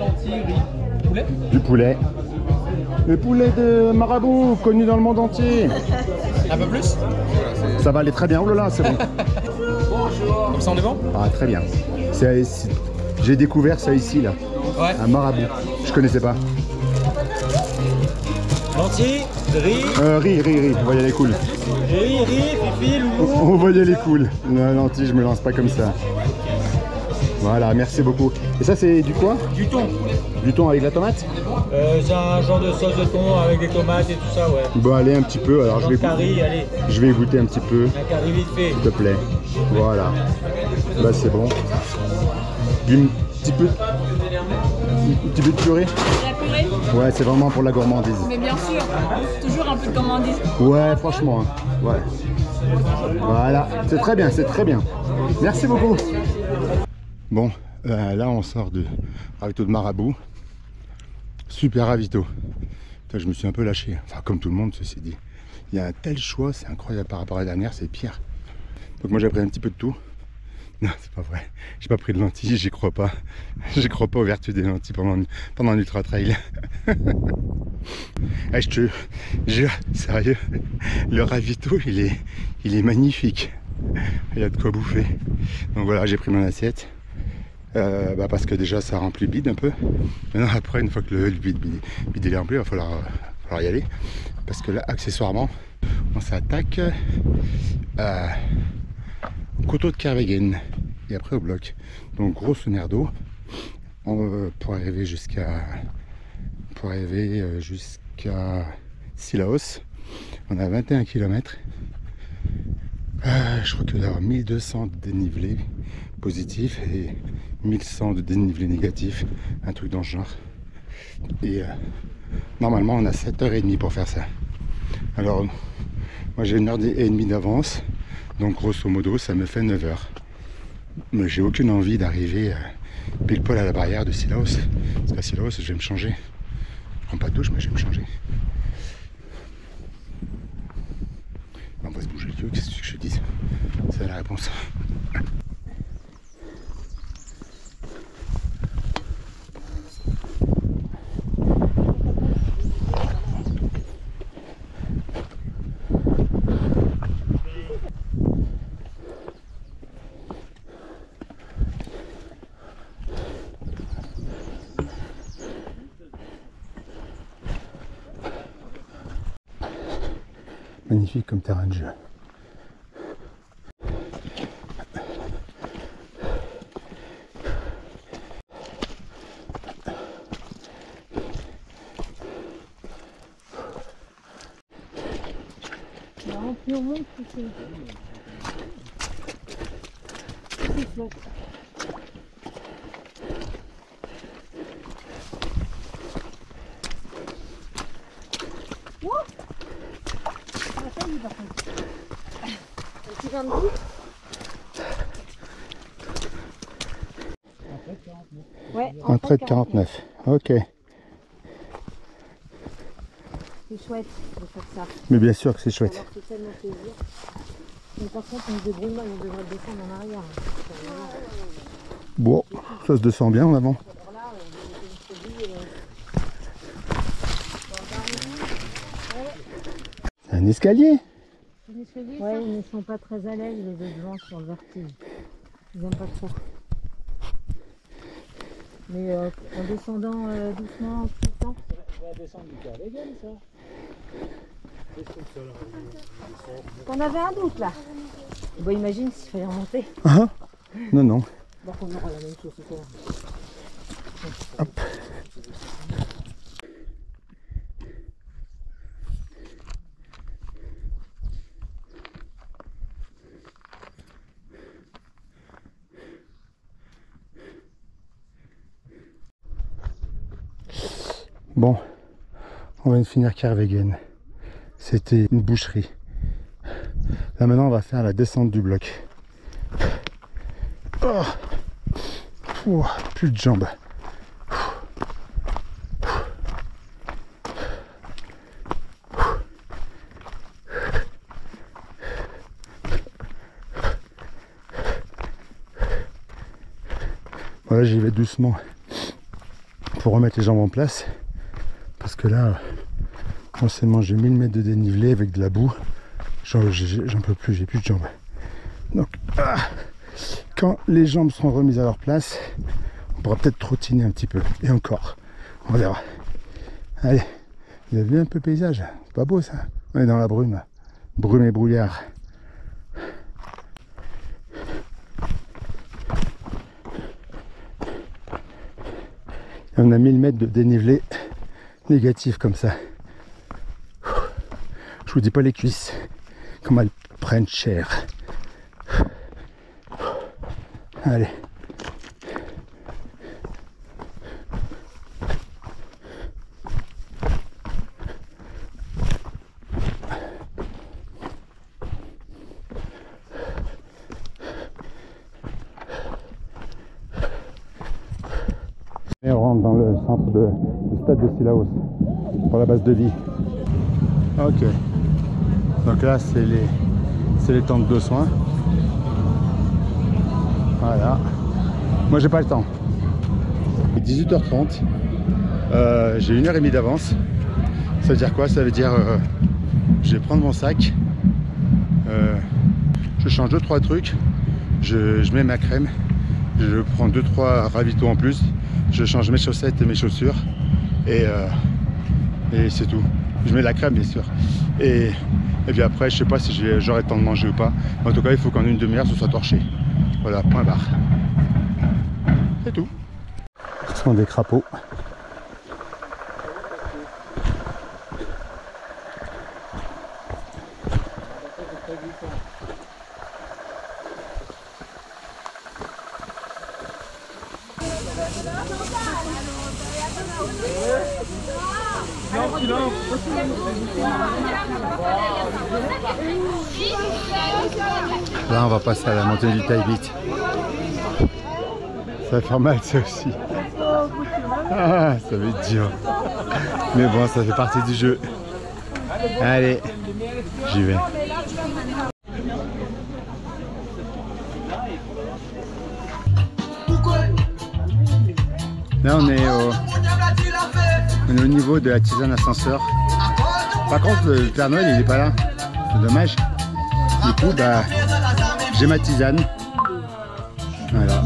Du poulet. Le poulet de Marabout, connu dans le monde entier. Un peu plus? Ça va aller très bien. Oh là là, c'est bon. Bonjour. Comme ça, on est bon? Ah, très bien. J'ai découvert ça ici, là. Ouais. Un Marabout. Je connaissais pas. Lentilles, riz. Riz. On va y aller cool. Riz, fifi, loulou. On va y aller cool. Non, lentilles, je me lance pas comme ça. Voilà, merci beaucoup. Et ça, c'est du quoi? Du thon. Du thon avec de la tomate? C'est un genre de sauce de thon avec des tomates et tout ça, ouais. Bon, allez, un petit peu. Alors, Curry, allez. Je vais goûter un petit peu. Un curry vite fait. S'il te plaît. Voilà. Là, c'est bon. Un petit peu de purée. La purée? Ouais, c'est vraiment pour la gourmandise. Mais bien sûr, toujours un peu de gourmandise. Ouais, franchement. Hein. Ouais. Voilà, c'est très bien, c'est très bien. Merci beaucoup. Bon, là on sort de ravito de Marabout. Super ravito. Putain, je me suis un peu lâché. Enfin, comme tout le monde, ceci dit. Il y a un tel choix, c'est incroyable par rapport à la dernière, c'est pire. Donc moi j'ai pris un petit peu de tout. Non, c'est pas vrai. J'ai pas pris de lentilles, j'y crois pas. J'y crois pas aux vertus des lentilles pendant l'ultra trail. Je te jure, sérieux, le ravito il est magnifique. Il y a de quoi bouffer. Donc voilà, j'ai pris mon assiette. Parce que déjà ça remplit le bide un peu. Maintenant après, une fois que le bide est rempli, il va falloir y aller. Parce que là, accessoirement, on s'attaque au coteau de Kervegen. Et après au bloc. Donc gros souvenir d'eau. Pour arriver jusqu'à Sillaos. On a 21 km. Je crois qu'il doit y avoir 1200 de dénivelé positif et 1100 de dénivelé négatif, un truc dans ce genre. Et normalement on a 7h30 pour faire ça. Alors moi j'ai 1h30 d'avance, donc grosso modo ça me fait 9h. Mais j'ai aucune envie d'arriver pile poil à la barrière de Sillaos, parce qu'à Sillaos je vais me changer. Je prends pas de douche mais je vais me changer. On va se bouger le cul, qu'est-ce que je te dis? C'est la réponse. Magnifique comme terrain de jeu. Plus on monte, plus c'est flotte. Ouais, entrée de 49. Ok. C'est chouette de faire ça. Mais bien sûr que c'est chouette. Ça fait tellement plaisir. Mais par contre, on se débrouille mal, on devrait descendre en arrière. Bon, ça se descend bien en avant. C'est un escalier. Ouais, ils ne sont pas très à l'aise les deux devant sur le vertige. Ils n'aiment pas trop. Mais en descendant doucement, tout le temps. On va descendre du Kervegen, ça. On avait un doute là. Bon, imagine s'il fallait remonter. Ah, non, non. Donc on aura la même chose que toi. Hop. Bon, on vient de finir Kervegen. C'était une boucherie. Là maintenant on va faire la descente du bloc. Oh. Ouh, plus de jambes. Voilà, j'y vais doucement pour remettre les jambes en place. Parce que là, non seulement j'ai 1000 mètres de dénivelé avec de la boue, j'en peux plus, j'ai plus de jambes. Donc, quand les jambes seront remises à leur place, on pourra peut-être trottiner un petit peu. Et encore, on verra. Allez, vous avez vu un peu le paysage? C'est pas beau ça? On est dans la brume. Brume et brouillard. on a 1000 mètres de dénivelé négatif comme ça. Je vous dis pas les cuisses, comment elles prennent cher. Allez. Et on rentre dans le centre du stade de Sillaos pour la base de lit. Ok. Donc là c'est les tentes de soins. Voilà. Moi j'ai pas le temps. 18h30. J'ai 1h30 d'avance. Ça veut dire quoi? Ça veut dire je vais prendre mon sac. Je change 2-3 trucs. Je mets ma crème. Je prends 2-3 ravitaux en plus. Je change mes chaussettes et mes chaussures. Et c'est tout. Je mets la crème bien sûr. Et puis après je sais pas si j'aurai le temps de manger ou pas. En tout cas il faut qu'en une demi-heure ce soit torché. Voilà, point barre. C'est tout. Ce sont des crapauds. Là on va passer à la montée du Taibit. Ça va faire mal ça aussi. Ah, ça va être dur. Mais bon, ça fait partie du jeu. Allez, j'y vais. Là on est au niveau de la tisane ascenseur. Par contre le Père Noël il n'est pas là. C'est dommage. Du coup bah j'ai ma tisane. Voilà.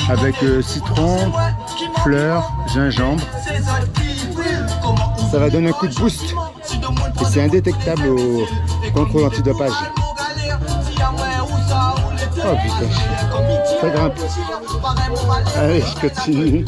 Avec citron, fleurs, gingembre. Ça va donner un coup de boost. Et c'est indétectable au contrôle antidopage. Oh putain, ça grimpe. Allez, je continue.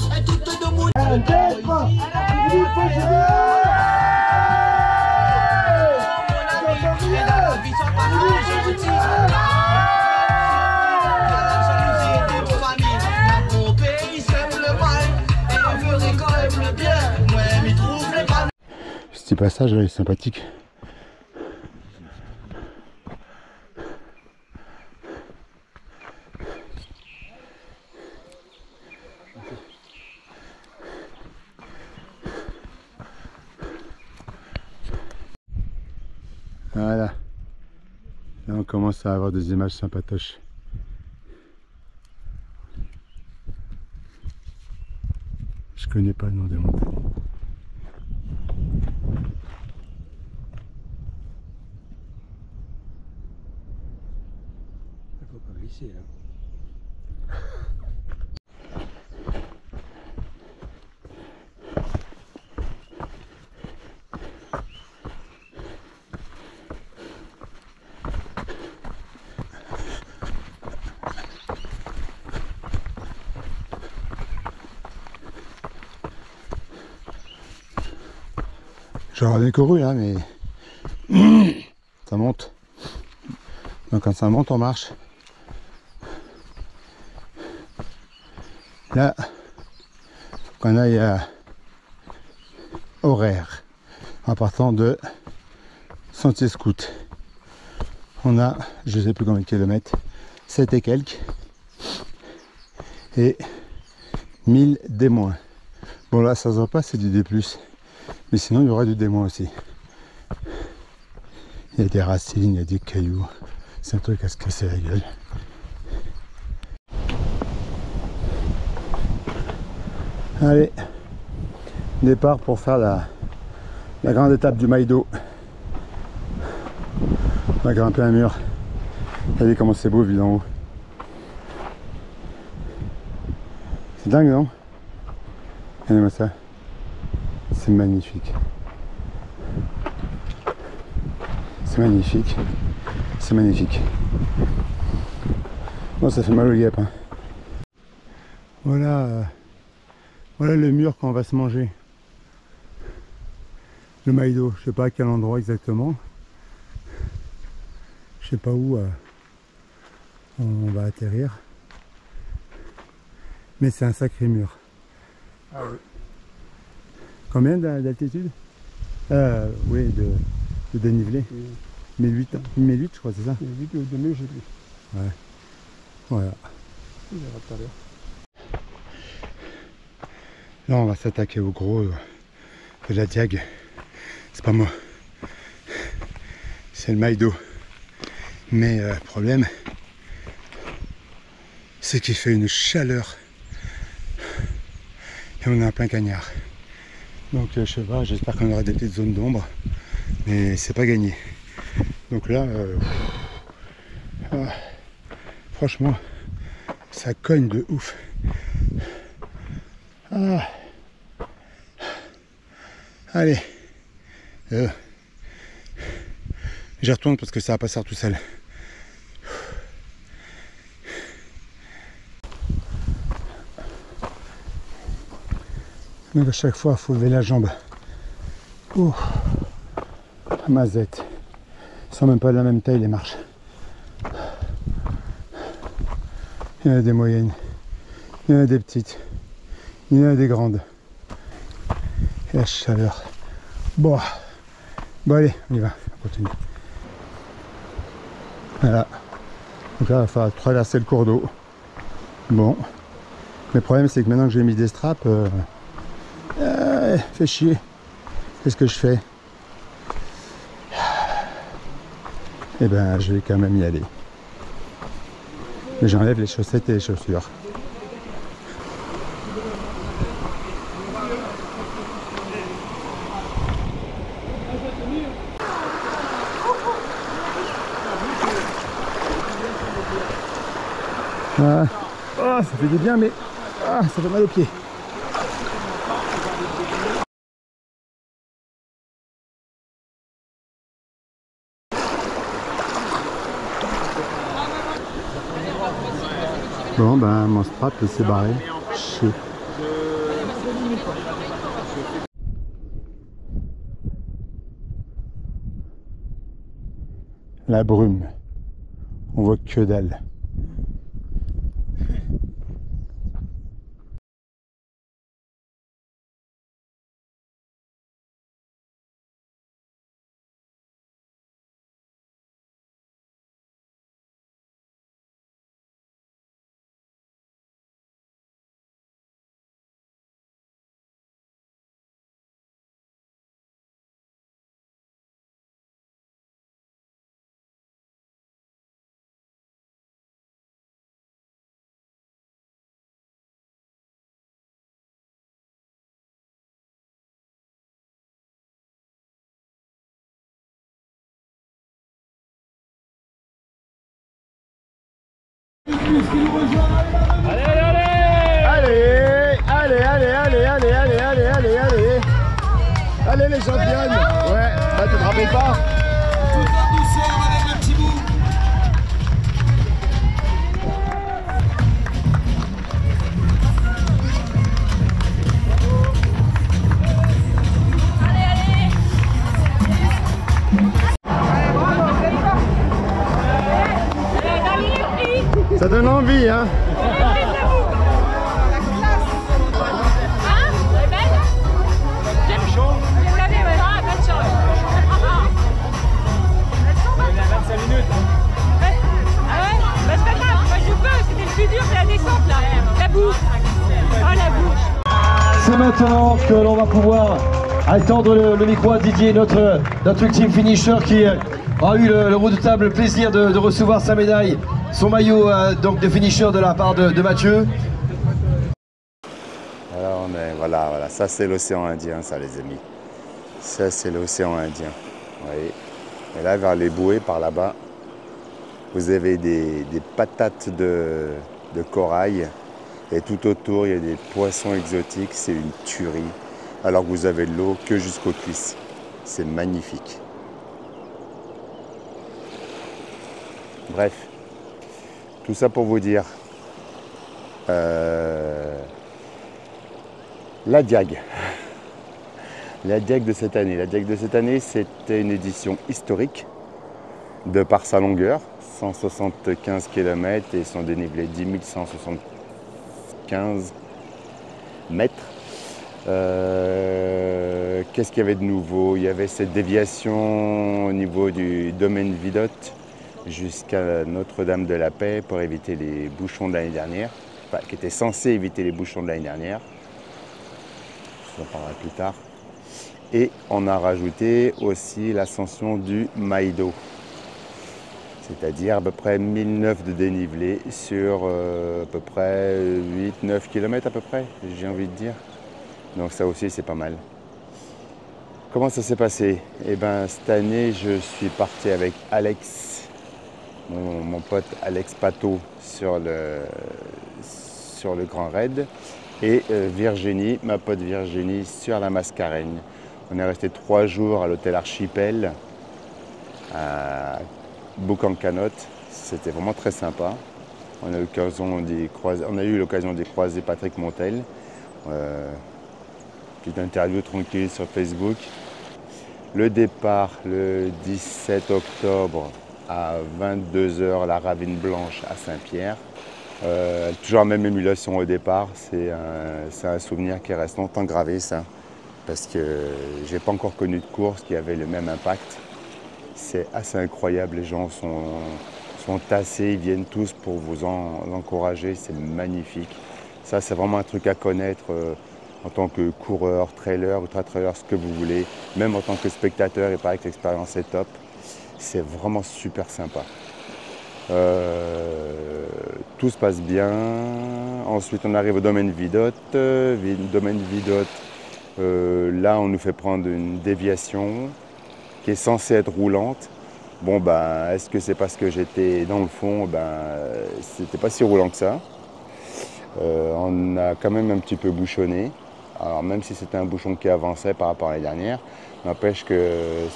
Ce petit passage là, est sympathique. Voilà. Là on commence à avoir des images sympatoches. Je connais pas le nom des montagnes. Il faut pas glisser là. J'aurais bien couru hein, mais ça monte. Donc quand ça monte on marche. Là, faut qu'on aille à horaire en partant de Sentier Scout. On a, je sais plus combien de kilomètres, 7 et quelques. Et 1000 D-. Bon là ça se voit pas, c'est du D+. Mais sinon il y aura du D- aussi. Il y a des racines, il y a des cailloux. C'est un truc à se casser la gueule. Allez, départ pour faire la grande étape du Maïdo. On va grimper un mur. Regardez comment c'est beau vu d'en haut. C'est dingue non? Regardez-moi ça. C'est magnifique. C'est magnifique. C'est magnifique. Bon, ça fait mal au guêpe. Hein. Voilà Voilà le mur qu'on va se manger. Le Maïdo, je sais pas à quel endroit exactement. Je sais pas où on va atterrir. Mais c'est un sacré mur. Ah oui. Combien d'altitude? Oui, de dénivelé. 1008, 1008 je crois, c'est ça? 1008 ou 2000, j'ai plus. Ouais. Voilà. Il verra tout à l'heure. Là on va s'attaquer au gros de la diag. C'est pas moi. C'est le Maïdo. Mais le problème, c'est qu'il fait une chaleur. Et on est en plein cagnard. Donc je sais pas, j'espère qu'on aura des petites zones d'ombre. Mais c'est pas gagné. Donc là, franchement, ça cogne de ouf. Ah. Allez. J'y retourne parce que ça va pas sortir tout seul. Donc à chaque fois, il faut lever la jambe. Ouh. Mazette. Ils sont même pas de la même taille les marches. Il y en a des moyennes. Il y en a des petites. Il y en a des grandes. Et la chaleur. Bon. Bon allez, on y va. On continue. Voilà. Donc là, il va falloir traverser le cours d'eau. Bon. Mais le problème, c'est que maintenant que j'ai mis des straps, fait chier. Qu'est-ce que je fais? Eh ben, je vais quand même y aller. Mais j'enlève les chaussettes et les chaussures. Ah, ça fait du bien, mais ça fait mal aux pieds. Bon, ben mon strap il s'est barré. Chier. La brume. On voit que dalle. Allez, allez, allez! Allez, allez, allez, allez, allez, allez, allez, allez, allez! Allez les championnes! Ouais, bah tu te rappelles pas? Ça donne envie, hein? C'est maintenant que l'on va pouvoir attendre le micro à Didier, notre ultime finisher qui a eu le redoutable plaisir de recevoir sa médaille, son maillot donc de finisher de la part de Mathieu. Alors voilà, ça c'est l'océan Indien, ça les amis. Ça c'est l'océan Indien. Vous voyez. Et là vers les bouées par là-bas, vous avez des patates de corail. Et tout autour, il y a des poissons exotiques, c'est une tuerie. Alors que vous avez de l'eau que jusqu'aux cuisses. C'est magnifique. Bref, tout ça pour vous dire, La Diag. La Diag de cette année. La Diag de cette année, c'était une édition historique de par sa longueur, 175 km et son dénivelé 10 175 mètres. Qu'est-ce qu'il y avait de nouveau? Il y avait cette déviation au niveau du domaine Vidotte jusqu'à Notre-Dame de la Paix pour éviter les bouchons de l'année dernière, enfin, qui était censé éviter les bouchons de l'année dernière. Je vous en parlerai plus tard. Et on a rajouté aussi l'ascension du Maïdo, c'est-à-dire à peu près 1009 de dénivelé sur à peu près 8-9 km à peu près, j'ai envie de dire. Donc ça aussi c'est pas mal. Comment ça s'est passé? Eh bien cette année je suis parti avec Alex, mon pote Alex Pato sur le Grand Raid, et Virginie, ma pote Virginie, sur la Mascareigne. On est resté 3 jours à l'hôtel Archipel à Boucan-Canot. C'était vraiment très sympa. On a eu l'occasion d'y croiser Patrick Montel. Petite interview tranquille sur Facebook. Le départ le 17 octobre à 22 h, la Ravine Blanche à Saint-Pierre. Toujours la même émulation au départ. C'est un souvenir qui reste longtemps gravé, ça. Parce que j'ai pas encore connu de course qui avait le même impact. C'est assez incroyable, les gens sont tassés, ils viennent tous pour vous encourager, c'est magnifique. Ça c'est vraiment un truc à connaître en tant que coureur, trailer, ultra-trailer, ce que vous voulez. Même en tant que spectateur, il paraît que l'expérience est top. C'est vraiment super sympa. Tout se passe bien. Ensuite on arrive au domaine Vidotte. Domaine Vidotte. Là, on nous fait prendre une déviation qui est censée être roulante. Bon, ben, est-ce que c'est parce que j'étais dans le fond? Ben, c'était pas si roulant que ça. On a quand même un petit peu bouchonné. Alors, même si c'était un bouchon qui avançait par rapport à l'année dernière, n'empêche que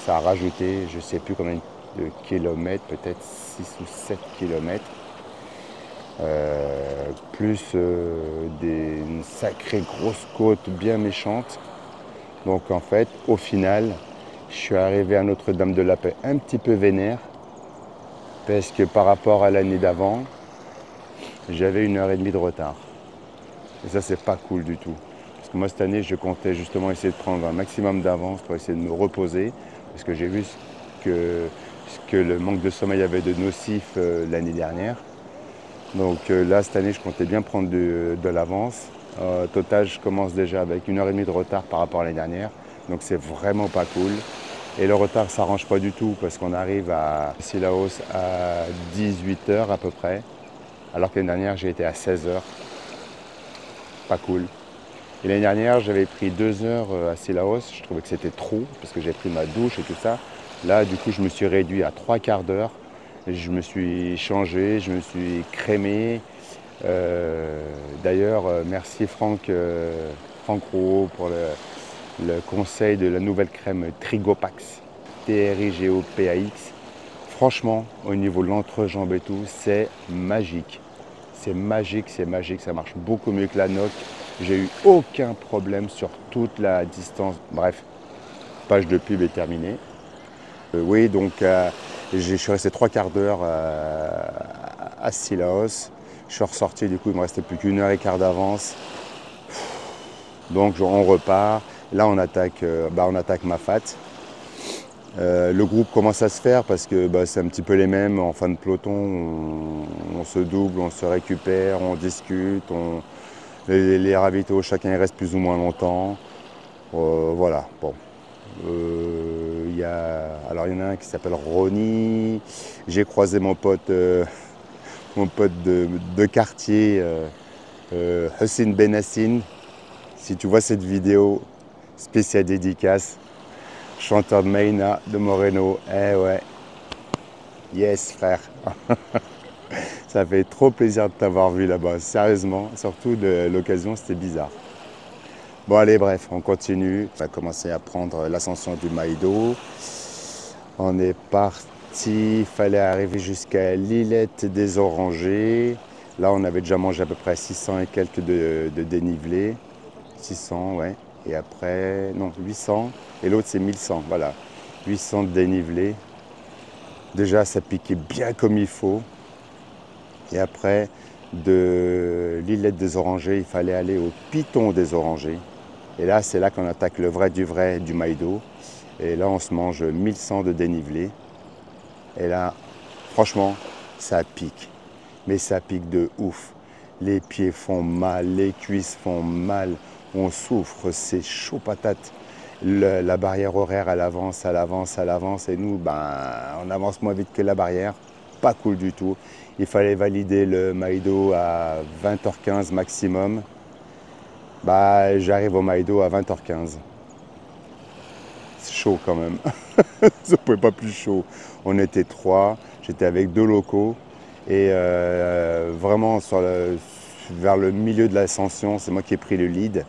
ça a rajouté, je sais plus combien de kilomètres, peut-être 6 ou 7 kilomètres. Plus une sacrée grosse côte bien méchante. Donc en fait, au final, je suis arrivé à Notre-Dame de la Paix un petit peu vénère, parce que par rapport à l'année d'avant, j'avais 1h30 de retard. Et ça, c'est pas cool du tout. Parce que moi, cette année, je comptais justement essayer de prendre un maximum d'avance pour essayer de me reposer, parce que j'ai vu ce que le manque de sommeil avait de nocif l'année dernière. Donc là, cette année, je comptais bien prendre de l'avance. Au total, je commence déjà avec 1h30 de retard par rapport à l'année dernière. Donc c'est vraiment pas cool. Et le retard, ça s'arrange pas du tout parce qu'on arrive à Sillaos à 18 h à peu près. Alors que l'année dernière, j'ai été à 16 h. Pas cool. Et l'année dernière, j'avais pris 2 heures à Sillaos. Je trouvais que c'était trop parce que j'ai pris ma douche et tout ça. Là, du coup, je me suis réduit à 3/4 d'heure. Je me suis changé, je me suis crémé. D'ailleurs, merci Franck Rouault pour le conseil de la nouvelle crème Trigopax, TRIGOPAX. Franchement, au niveau de l'entrejambe et tout, c'est magique. C'est magique, ça marche beaucoup mieux que la NOC. J'ai eu aucun problème sur toute la distance. Bref, page de pub est terminée. Oui, donc je suis resté 3/4 d'heure à Sillaos. Je suis ressorti, du coup, il ne me restait plus qu'1h15 d'avance. Donc, on repart. Là, on attaque Mafat. Le groupe commence à se faire parce que c'est un petit peu les mêmes. En fin de peloton, on se double, on se récupère, on discute. Les ravitaux, chacun il reste plus ou moins longtemps. Voilà, bon. Il y en a un qui s'appelle Ronnie. J'ai croisé mon pote de quartier, Hussein Benassine. Si tu vois cette vidéo, spéciale dédicace, chanteur de Maïna, de Moreno. Eh ouais, yes frère. Ça fait trop plaisir de t'avoir vu là-bas, sérieusement. Surtout de l'occasion, c'était bizarre. Bon allez, bref, on continue. On va commencer à prendre l'ascension du Maïdo. On est parti. Il fallait arriver jusqu'à l'Îlette des Orangers. Là, on avait déjà mangé à peu près 600 et quelques de dénivelé. 600, ouais. Et après, non, 800. Et l'autre, c'est 1100, voilà. 800 de dénivelé. Déjà, ça piquait bien comme il faut. Et après, de l'îlette des Orangers, il fallait aller au piton des Orangers. Et là, c'est là qu'on attaque le vrai du Maïdo. Et là, on se mange 1100 de dénivelé. Et là, franchement, ça pique. Mais ça pique de ouf. Les pieds font mal, les cuisses font mal. On souffre, c'est chaud patate. La barrière horaire, elle avance, elle avance, elle avance. Et nous, on avance moins vite que la barrière. Pas cool du tout. Il fallait valider le Maïdo à 20h15 maximum. J'arrive au Maïdo à 20h15. C'est chaud quand même. Ça ne pouvait pas plus chaud. On était 3, j'étais avec 2 locaux. Et vraiment, vers le milieu de l'ascension, c'est moi qui ai pris le lead.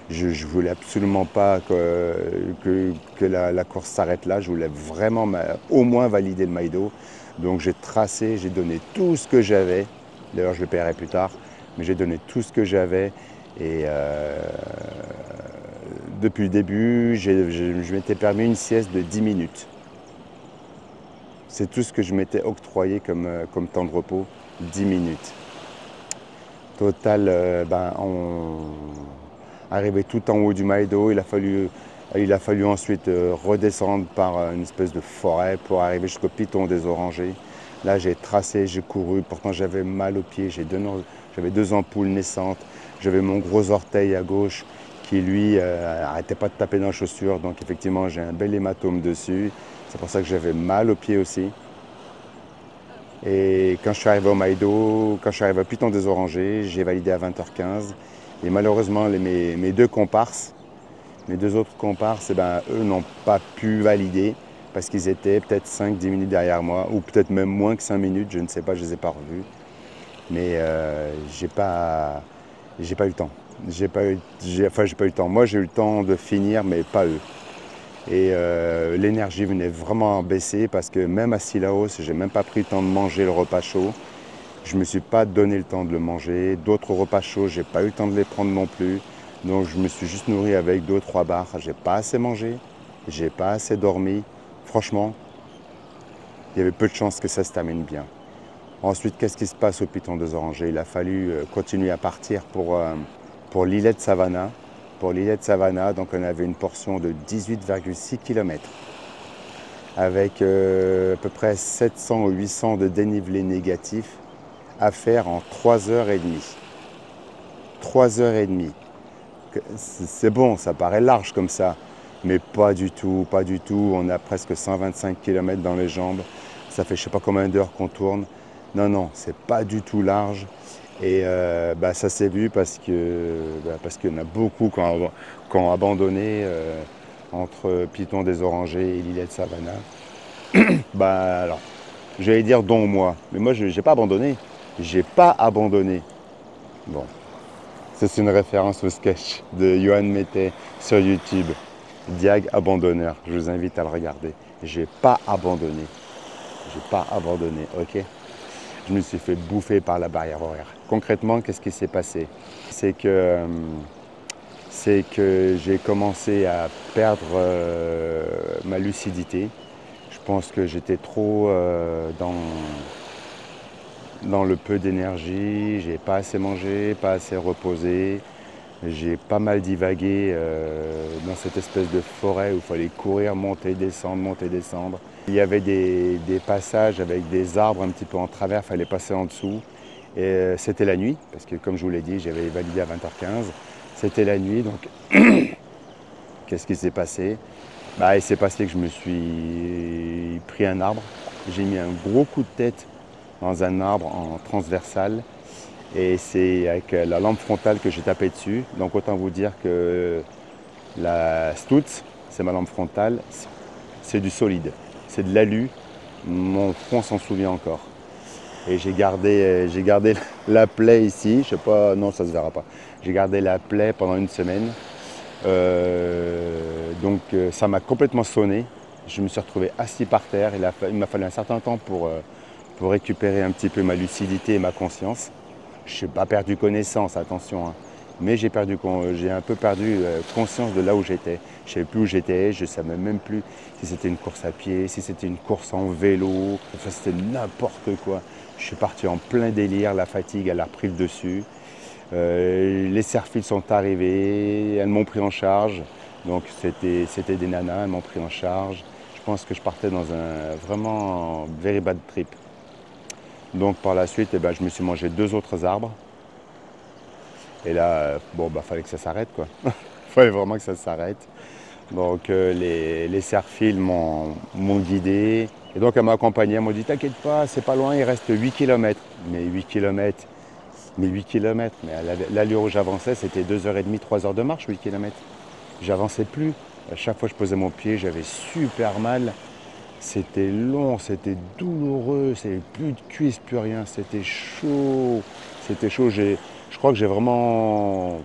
Je ne voulais absolument pas que la course s'arrête là. Je voulais vraiment au moins valider le Maïdo. Donc j'ai tracé, j'ai donné tout ce que j'avais. D'ailleurs, je le paierai plus tard. Mais j'ai donné tout ce que j'avais. Et depuis le début, je m'étais permis une sieste de 10 minutes. C'est tout ce que je m'étais octroyé comme temps de repos, 10 minutes. Total, on arrivait tout en haut du Maïdo. Il a fallu ensuite redescendre par une espèce de forêt pour arriver jusqu'au piton des Orangers. Là, j'ai tracé, j'ai couru. Pourtant, j'avais mal aux pieds. J'avais 2 ampoules naissantes. J'avais mon gros orteil à gauche qui, lui, arrêtait pas de taper dans la chaussure. Donc, effectivement, j'ai un bel hématome dessus. C'est pour ça que j'avais mal aux pieds aussi. Et quand je suis arrivé au Maïdo, quand je suis arrivé au piton des Orangers, j'ai validé à 20h15. Et malheureusement, mes 2 comparses, mes 2 autres comparses, eux n'ont pas pu valider parce qu'ils étaient peut-être 5-10 minutes derrière moi, ou peut-être même moins que 5 minutes, je ne sais pas, je ne les ai pas revus. Mais j'ai pas eu le temps. J'ai pas eu le temps. Moi, j'ai eu le temps de finir, mais pas eux. Et l'énergie venait vraiment baisser parce que même à Sillaos, je n'ai même pas pris le temps de manger le repas chaud. Je ne me suis pas donné le temps de le manger. D'autres repas chauds, je n'ai pas eu le temps de les prendre non plus. Donc je me suis juste nourri avec 2 ou 3 barres. Je n'ai pas assez mangé, je n'ai pas assez dormi. Franchement, il y avait peu de chances que ça se termine bien. Ensuite, qu'est-ce qui se passe au piton des Orangers? Il a fallu continuer à partir pour l'îlette Savannah. Pour l'îlette Savannah, donc on avait une portion de 18,6 km avec à peu près 700 ou 800 de dénivelé négatif à faire en 3h30. 3h30. C'est bon, ça paraît large comme ça, mais pas du tout, pas du tout. On a presque 125 km dans les jambes. Ça fait je ne sais pas combien d'heures qu'on tourne. Non, non, c'est pas du tout large. Et ça s'est vu parce qu'il y en a beaucoup qui ont abandonné entre Piton des Orangers et l'îlette Savannah. Alors, j'allais dire dont moi, mais moi je n'ai pas abandonné. J'ai pas abandonné. Bon, ça c'est une référence au sketch de Johan Mettet sur YouTube. Diag abandonneur, je vous invite à le regarder. J'ai pas abandonné. J'ai pas abandonné, ok? Je me suis fait bouffer par la barrière horaire. Concrètement, qu'est-ce qui s'est passé? C'est que j'ai commencé à perdre ma lucidité. Je pense que j'étais trop dans le peu d'énergie. J'ai pas assez mangé, pas assez reposé. J'ai pas mal divagué dans cette espèce de forêt où il fallait courir, monter, descendre. Il y avait des passages avec des arbres un petit peu en travers, il fallait passer en dessous. Et c'était la nuit, parce que comme je vous l'ai dit, j'avais validé à 20h15. C'était la nuit, donc qu'est-ce qui s'est passé? Il s'est passé que je me suis pris un arbre. J'ai mis un gros coup de tête dans un arbre en transversal. Et c'est avec la lampe frontale que j'ai tapé dessus. Donc autant vous dire que la Stutz, c'est ma lampe frontale, c'est du solide. C'est de l'alu, mon front s'en souvient encore. Et j'ai gardé la plaie ici, je sais pas, non ça se verra pas. J'ai gardé la plaie pendant une semaine. Donc ça m'a complètement sonné. Je me suis retrouvé assis par terre. Il m'a fallu un certain temps pour récupérer un petit peu ma lucidité et ma conscience. Je n'ai pas perdu connaissance, attention, hein. Mais j'ai un peu perdu conscience de là où j'étais. Je ne savais plus où j'étais, je ne savais même plus si c'était une course à pied, si c'était une course en vélo, enfin c'était n'importe quoi. Je suis parti en plein délire, la fatigue elle a repris le dessus. Les serre-files sont arrivées, elles m'ont pris en charge. Donc c'était des nanas, elles m'ont pris en charge. Je pense que je partais dans un vraiment very bad trip. Donc par la suite, eh ben, je me suis mangé 2 autres arbres. Et là, bon, bah, fallait que ça s'arrête, quoi. Fallait vraiment que ça s'arrête. Donc les serre-files m'ont guidé. Et donc elle m'a accompagné, elle m'a dit t'inquiète pas, c'est pas loin, il reste 8 km. Mais 8 km, mais à l'allure où j'avançais, c'était 2h30, 3h de marche, 8 km. J'avançais plus. À chaque fois que je posais mon pied, j'avais super mal. C'était long, c'était douloureux, c'était plus de cuisses, plus rien, c'était chaud. C'était chaud, je crois que j'ai vraiment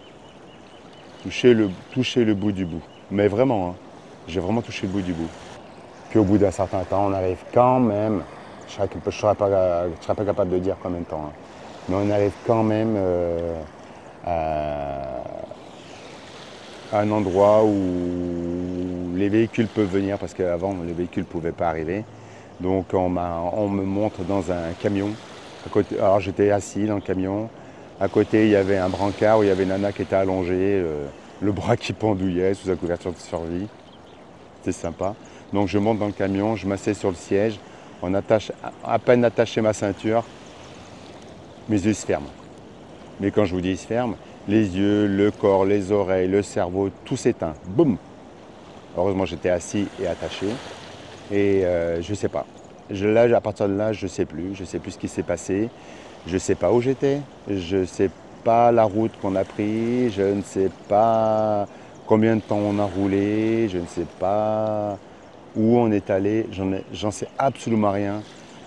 touché le bout du bout. Mais vraiment, hein, j'ai vraiment touché le bout du bout. Puis au bout d'un certain temps, on arrive quand même, je ne serais pas capable de dire combien de temps, hein, mais on arrive quand même à un endroit où les véhicules peuvent venir, parce qu'avant, les véhicules ne pouvaient pas arriver. Donc on me montre dans un camion. Alors j'étais assis dans le camion. À côté, il y avait un brancard où il y avait une nana qui était allongée, le bras qui pendouillait sous sa couverture de survie. C'était sympa. Donc je monte dans le camion, je m'assieds sur le siège. On attache, à peine attaché ma ceinture, mes yeux se ferment. Mais quand je vous dis ils se ferment, les yeux, le corps, les oreilles, le cerveau, tout s'éteint. Boum! Heureusement, j'étais assis et attaché. Et je ne sais pas. À partir de là, je ne sais plus. Je ne sais plus ce qui s'est passé. Je ne sais pas où j'étais. Je ne sais pas la route qu'on a prise. Je ne sais pas combien de temps on a roulé. Je ne sais pas où on est allé. J'en sais absolument rien.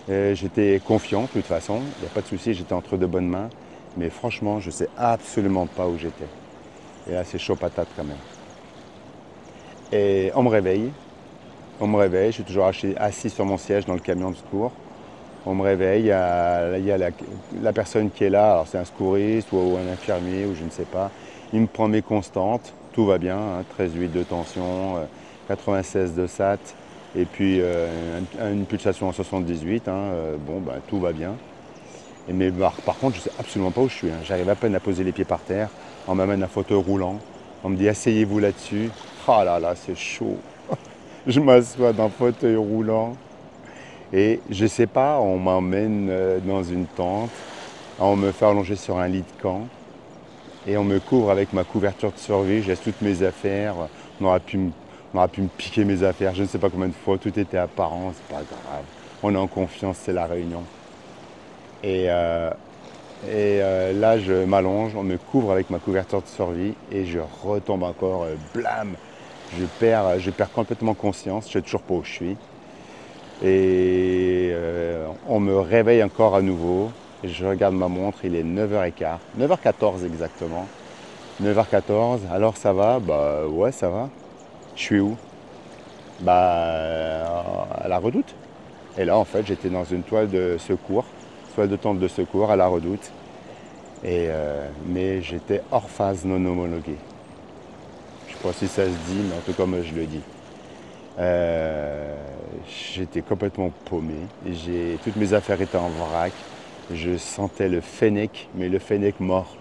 J'étais confiant, de toute façon. Il n'y a pas de souci. J'étais entre de bonnes mains. Mais franchement, je ne sais absolument pas où j'étais. Et là, c'est chaud patate quand même. Et on me réveille, je suis toujours assis sur mon siège dans le camion de secours. On me réveille, il y a la personne qui est là, alors c'est un secouriste ou un infirmier ou je ne sais pas. Il me prend mes constantes, tout va bien, hein, 13,8 de tension, 96 de SAT et puis une pulsation en 78, hein, bon ben tout va bien. Mais par contre, je ne sais absolument pas où je suis, hein. J'arrive à peine à poser les pieds par terre, on m'amène un fauteuil roulant, on me dit asseyez-vous là-dessus. Oh là là, c'est chaud. Je m'assois dans un fauteuil roulant et je sais pas, on m'emmène dans une tente, on me fait allonger sur un lit de camp et on me couvre avec ma couverture de survie, je laisse toutes mes affaires, on aurait pu me piquer mes affaires, je ne sais pas combien de fois, tout était apparent, c'est pas grave. On est en confiance, c'est la réunion. Et là, je m'allonge, on me couvre avec ma couverture de survie et je retombe encore, blam. Je perds complètement conscience, je ne sais toujours pas où je suis. Et on me réveille encore à nouveau. Et je regarde ma montre, il est 9h15, 9h14 exactement. 9h14, alors ça va? Bah ouais, ça va. Je suis où? Bah à la Redoute. Et là, en fait, j'étais dans une toile de secours, toile de tente de secours à la Redoute. Mais j'étais hors phase non homologuée. Je ne sais pas si ça se dit, mais en tout cas, moi, je le dis. J'étais complètement paumé. Toutes mes affaires étaient en vrac. Je sentais le fennec, mais le fennec mort.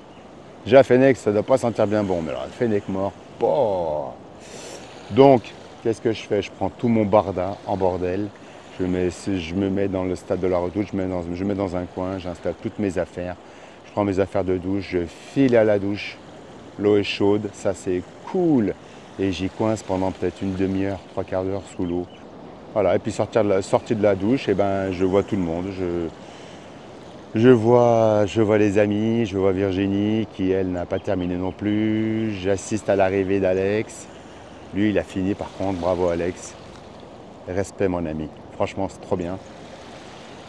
Déjà, fennec, ça ne doit pas sentir bien bon, mais alors, le fennec mort, oh. Donc, qu'est-ce que je fais? Je prends tout mon barda en bordel. Je me mets dans le stade de la Redoute, je mets dans un coin, j'installe toutes mes affaires. Je prends mes affaires de douche, je file à la douche. L'eau est chaude, ça c'est cool. Et j'y coince pendant peut-être une demi-heure, 3/4 d'heure sous l'eau. Voilà, et puis sortie de la douche, et ben, je vois tout le monde. Je vois les amis, je vois Virginie qui, elle, n'a pas terminé non plus. J'assiste à l'arrivée d'Alex. Lui, il a fini par contre, bravo Alex. Respect mon ami, franchement c'est trop bien.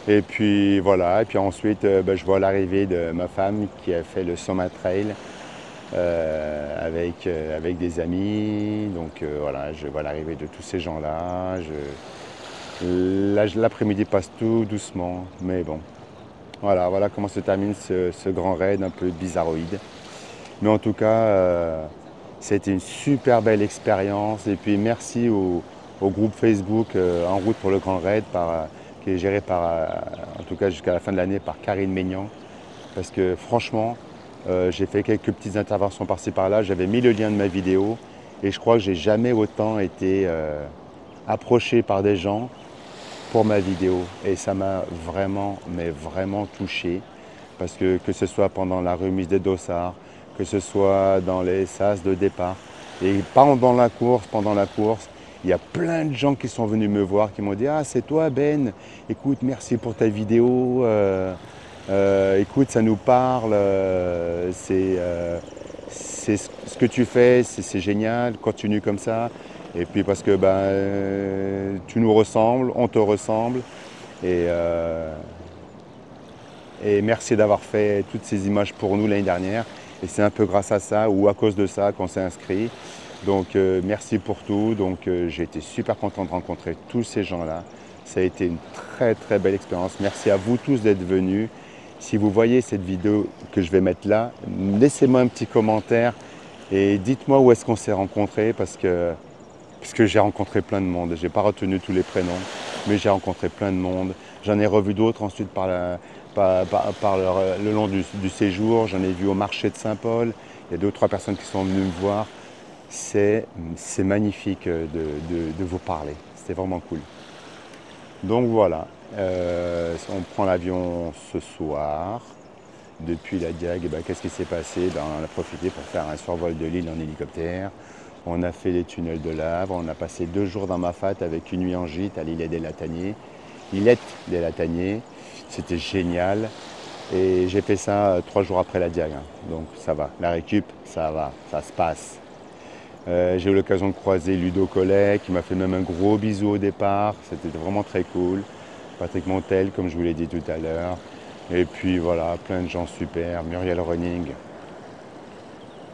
Et puis voilà, et puis ensuite je vois l'arrivée de ma femme qui a fait le Soma Trail avec des amis. Donc voilà, je vois l'arrivée de tous ces gens-là. L'après-midi passe tout doucement, mais bon. Voilà comment se termine ce grand raid un peu bizarroïde. Mais en tout cas, c'était une super belle expérience. Et puis merci au groupe Facebook En route pour le Grand Raid, qui est géré en tout cas jusqu'à la fin de l'année, par Karine Maignan. Parce que franchement, j'ai fait quelques petites interventions par-ci par-là. J'avais mis le lien de ma vidéo. Et je crois que j'ai jamais autant été approché par des gens pour ma vidéo. Et ça m'a vraiment, mais vraiment touché. Parce que ce soit pendant la remise des dossards, que ce soit dans les sas de départ, et pendant la course, il y a plein de gens qui sont venus me voir, qui m'ont dit « Ah, c'est toi Ben, écoute, merci pour ta vidéo, écoute, ça nous parle, c'est ce que tu fais, c'est génial, continue comme ça. » Et puis parce que tu nous ressembles, on te ressemble, et merci d'avoir fait toutes ces images pour nous l'année dernière. Et c'est un peu grâce à ça ou à cause de ça qu'on s'est inscrit. Donc merci pour tout. Donc j'ai été super content de rencontrer tous ces gens-là. Ça a été une très très belle expérience. Merci à vous tous d'être venus. Si vous voyez cette vidéo que je vais mettre là, laissez-moi un petit commentaire et dites-moi où est-ce qu'on s'est rencontrés parce que j'ai rencontré plein de monde. Je n'ai pas retenu tous les prénoms, mais j'ai rencontré plein de monde. J'en ai revu d'autres ensuite par le long du séjour. J'en ai vu au marché de Saint-Paul. Il y a 2 ou 3 personnes qui sont venues me voir. C'est magnifique de vous parler. C'était vraiment cool. Donc voilà, on prend l'avion ce soir. Depuis la Diag, qu'est-ce qui s'est passé? On a profité pour faire un survol de l'île en hélicoptère. On a fait les tunnels de lave. On a passé 2 jours dans Mafate avec une nuit en gîte à l'île des Lataniers. Îlette des Lataniers. C'était génial et j'ai fait ça 3 jours après la Diag, donc ça va, la récup, ça va, ça se passe. J'ai eu l'occasion de croiser Ludo Collet qui m'a fait même un gros bisou au départ, c'était vraiment très cool. Patrick Montel, comme je vous l'ai dit tout à l'heure. Et puis voilà, plein de gens super, Muriel Running.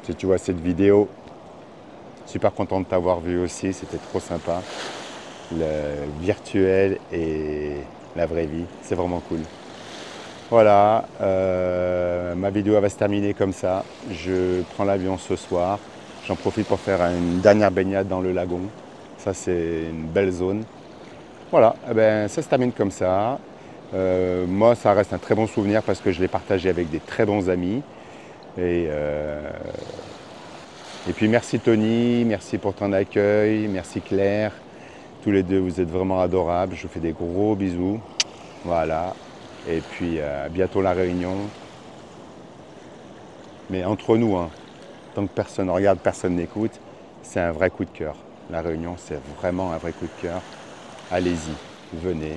Si tu vois cette vidéo, super content de t'avoir vu aussi, c'était trop sympa. Le virtuel et la vraie vie, c'est vraiment cool. Voilà, ma vidéo va se terminer comme ça. Je prends l'avion ce soir. J'en profite pour faire une dernière baignade dans le lagon. Ça, c'est une belle zone. Voilà, ça se termine comme ça. Moi, ça reste un très bon souvenir parce que je l'ai partagé avec des très bons amis. Et puis merci Tony, merci pour ton accueil, merci Claire. Tous les deux, vous êtes vraiment adorables. Je vous fais des gros bisous. Voilà. Et puis, bientôt la Réunion. Mais entre nous, tant que personne ne regarde, personne n'écoute, c'est un vrai coup de cœur. La Réunion, c'est vraiment un vrai coup de cœur. Allez-y, venez.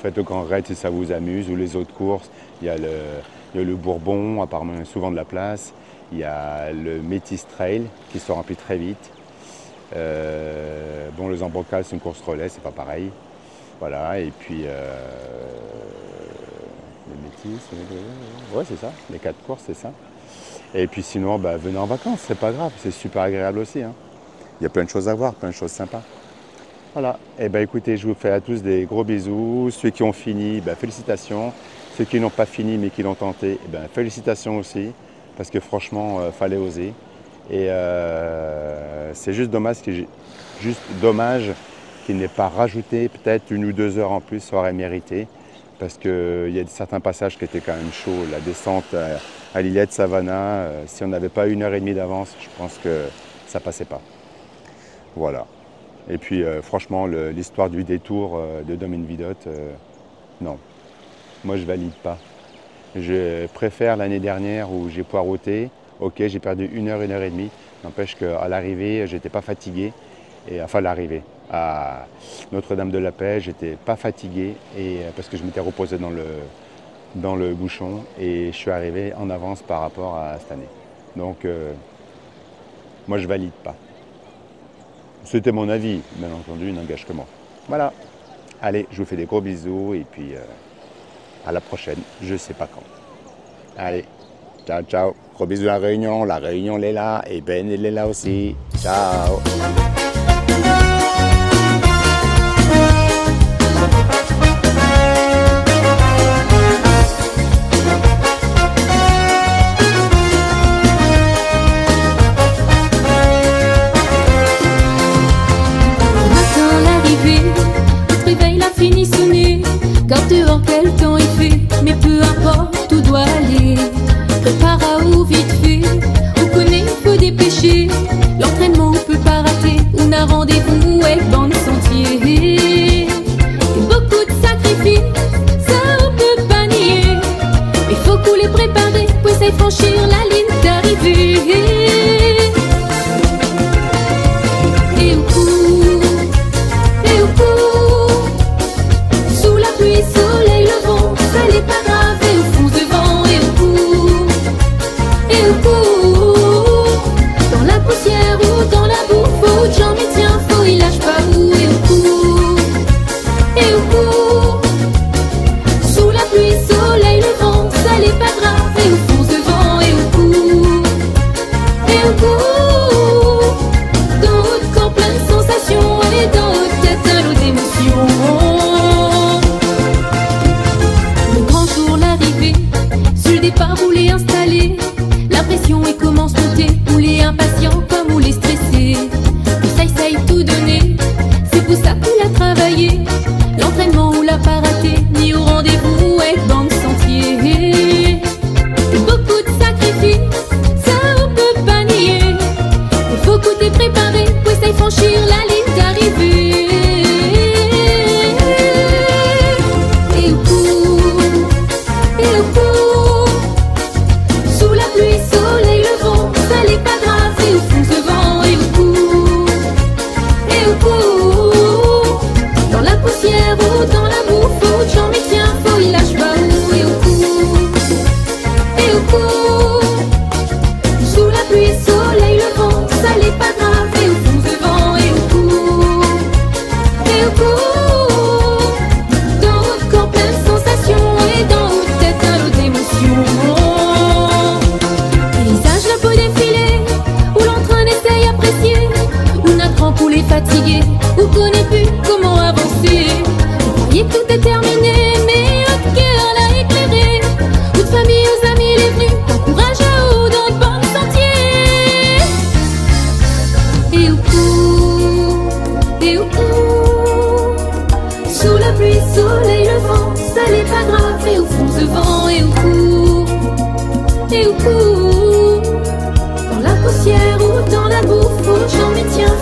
Faites le Grand Raid si ça vous amuse, ou les autres courses. Il y a le Bourbon, apparemment souvent de la place. Il y a le Métis Trail qui se remplit très vite. Bon, les Embocales, c'est une course relais, c'est pas pareil. Voilà, et puis les Métis, ouais, c'est ça, les 4 courses, c'est ça. Et puis sinon, venez en vacances, c'est pas grave, c'est super agréable aussi. Il y a plein de choses à voir, plein de choses sympas. Voilà, et écoutez, je vous fais à tous des gros bisous. Ceux qui ont fini, félicitations. Ceux qui n'ont pas fini mais qui l'ont tenté, félicitations aussi, parce que franchement, fallait oser. Et c'est juste dommage qu'il n'ait pas rajouté peut-être 1 ou 2 heures en plus, ça aurait mérité. Parce qu'il y a certains passages qui étaient quand même chauds. La descente à l'Îlette Savannah, si on n'avait pas 1h30 d'avance, je pense que ça passait pas. Voilà. Et puis franchement, l'histoire du détour de Domaine Vidot, non. Moi, je valide pas. Je préfère l'année dernière où j'ai poireauté. Ok, j'ai perdu 1 heure, 1h30. N'empêche qu'à l'arrivée, j'étais pas fatigué. Enfin, l'arrivée à Notre-Dame-de-la-Paix, j'étais pas fatigué parce que je m'étais reposé dans le bouchon et je suis arrivé en avance par rapport à cette année. Donc, moi, je valide pas. C'était mon avis, bien entendu, n'engage que moi. Voilà. Allez, je vous fais des gros bisous et puis à la prochaine, je sais pas quand. Allez, ciao, ciao. Gros bisous à la Réunion elle est là et Ben, elle est là aussi. Ciao. ouais, dans le sentier. Et beaucoup de sacrifices, ça on peut pas nier. Mais faut qu'on les prépare, pour essayer de franchir la ligne d'arrivée. Et au cours, sous la pluie, soleil, le vent, ça n'est pas grave, et au fond devant, et au cours, dans la poussière ou dans la boue, faut que j'en m'y tiens, faut il lâche pas où, et au cours, sous la pluie, soleil, le vent, ça n'est pas grave, et au fond devant, et au cours, dans votre corps plein de sensations, et dans votre tête un lot d'émotions. Départ, vous les installez, la pression et commence monter, ou les impatients comme ou les stressés. Ça essaye tout donner, c'est pour ça qu'il a travaillé. L'entraînement ou l'a pas raté, ni au rendez-vous avec dans le sentier. Et beaucoup de sacrifices, ça on peut pas nier. Il faut que t'es préparé, pour essayer de franchir la ligne d'arrivée. Dans la boue, faut que j'en m'y tiens, faut il lâche pas où, et au cours, sous la pluie, soleil, le vent, ça n'est pas grave, et au fond devant, et au cours, dans votre corps plein de sensations, et dans votre tête un lot d'émotions. Paysage, la peau défilée, où l'entrain essaye apprécier, où notre crampe ou les fatigués, où connaît plus comment avancer. Et tout est terminé, mais notre cœur l'a éclairé. Toute famille, aux amis, les venus, t'encourage à haut dans le bon sentier. Et au cours, sous la pluie, soleil, le vent, ça n'est pas grave, et au fond devant, et au cours, dans la poussière ou dans la boue, faut que j'en m'y tiens,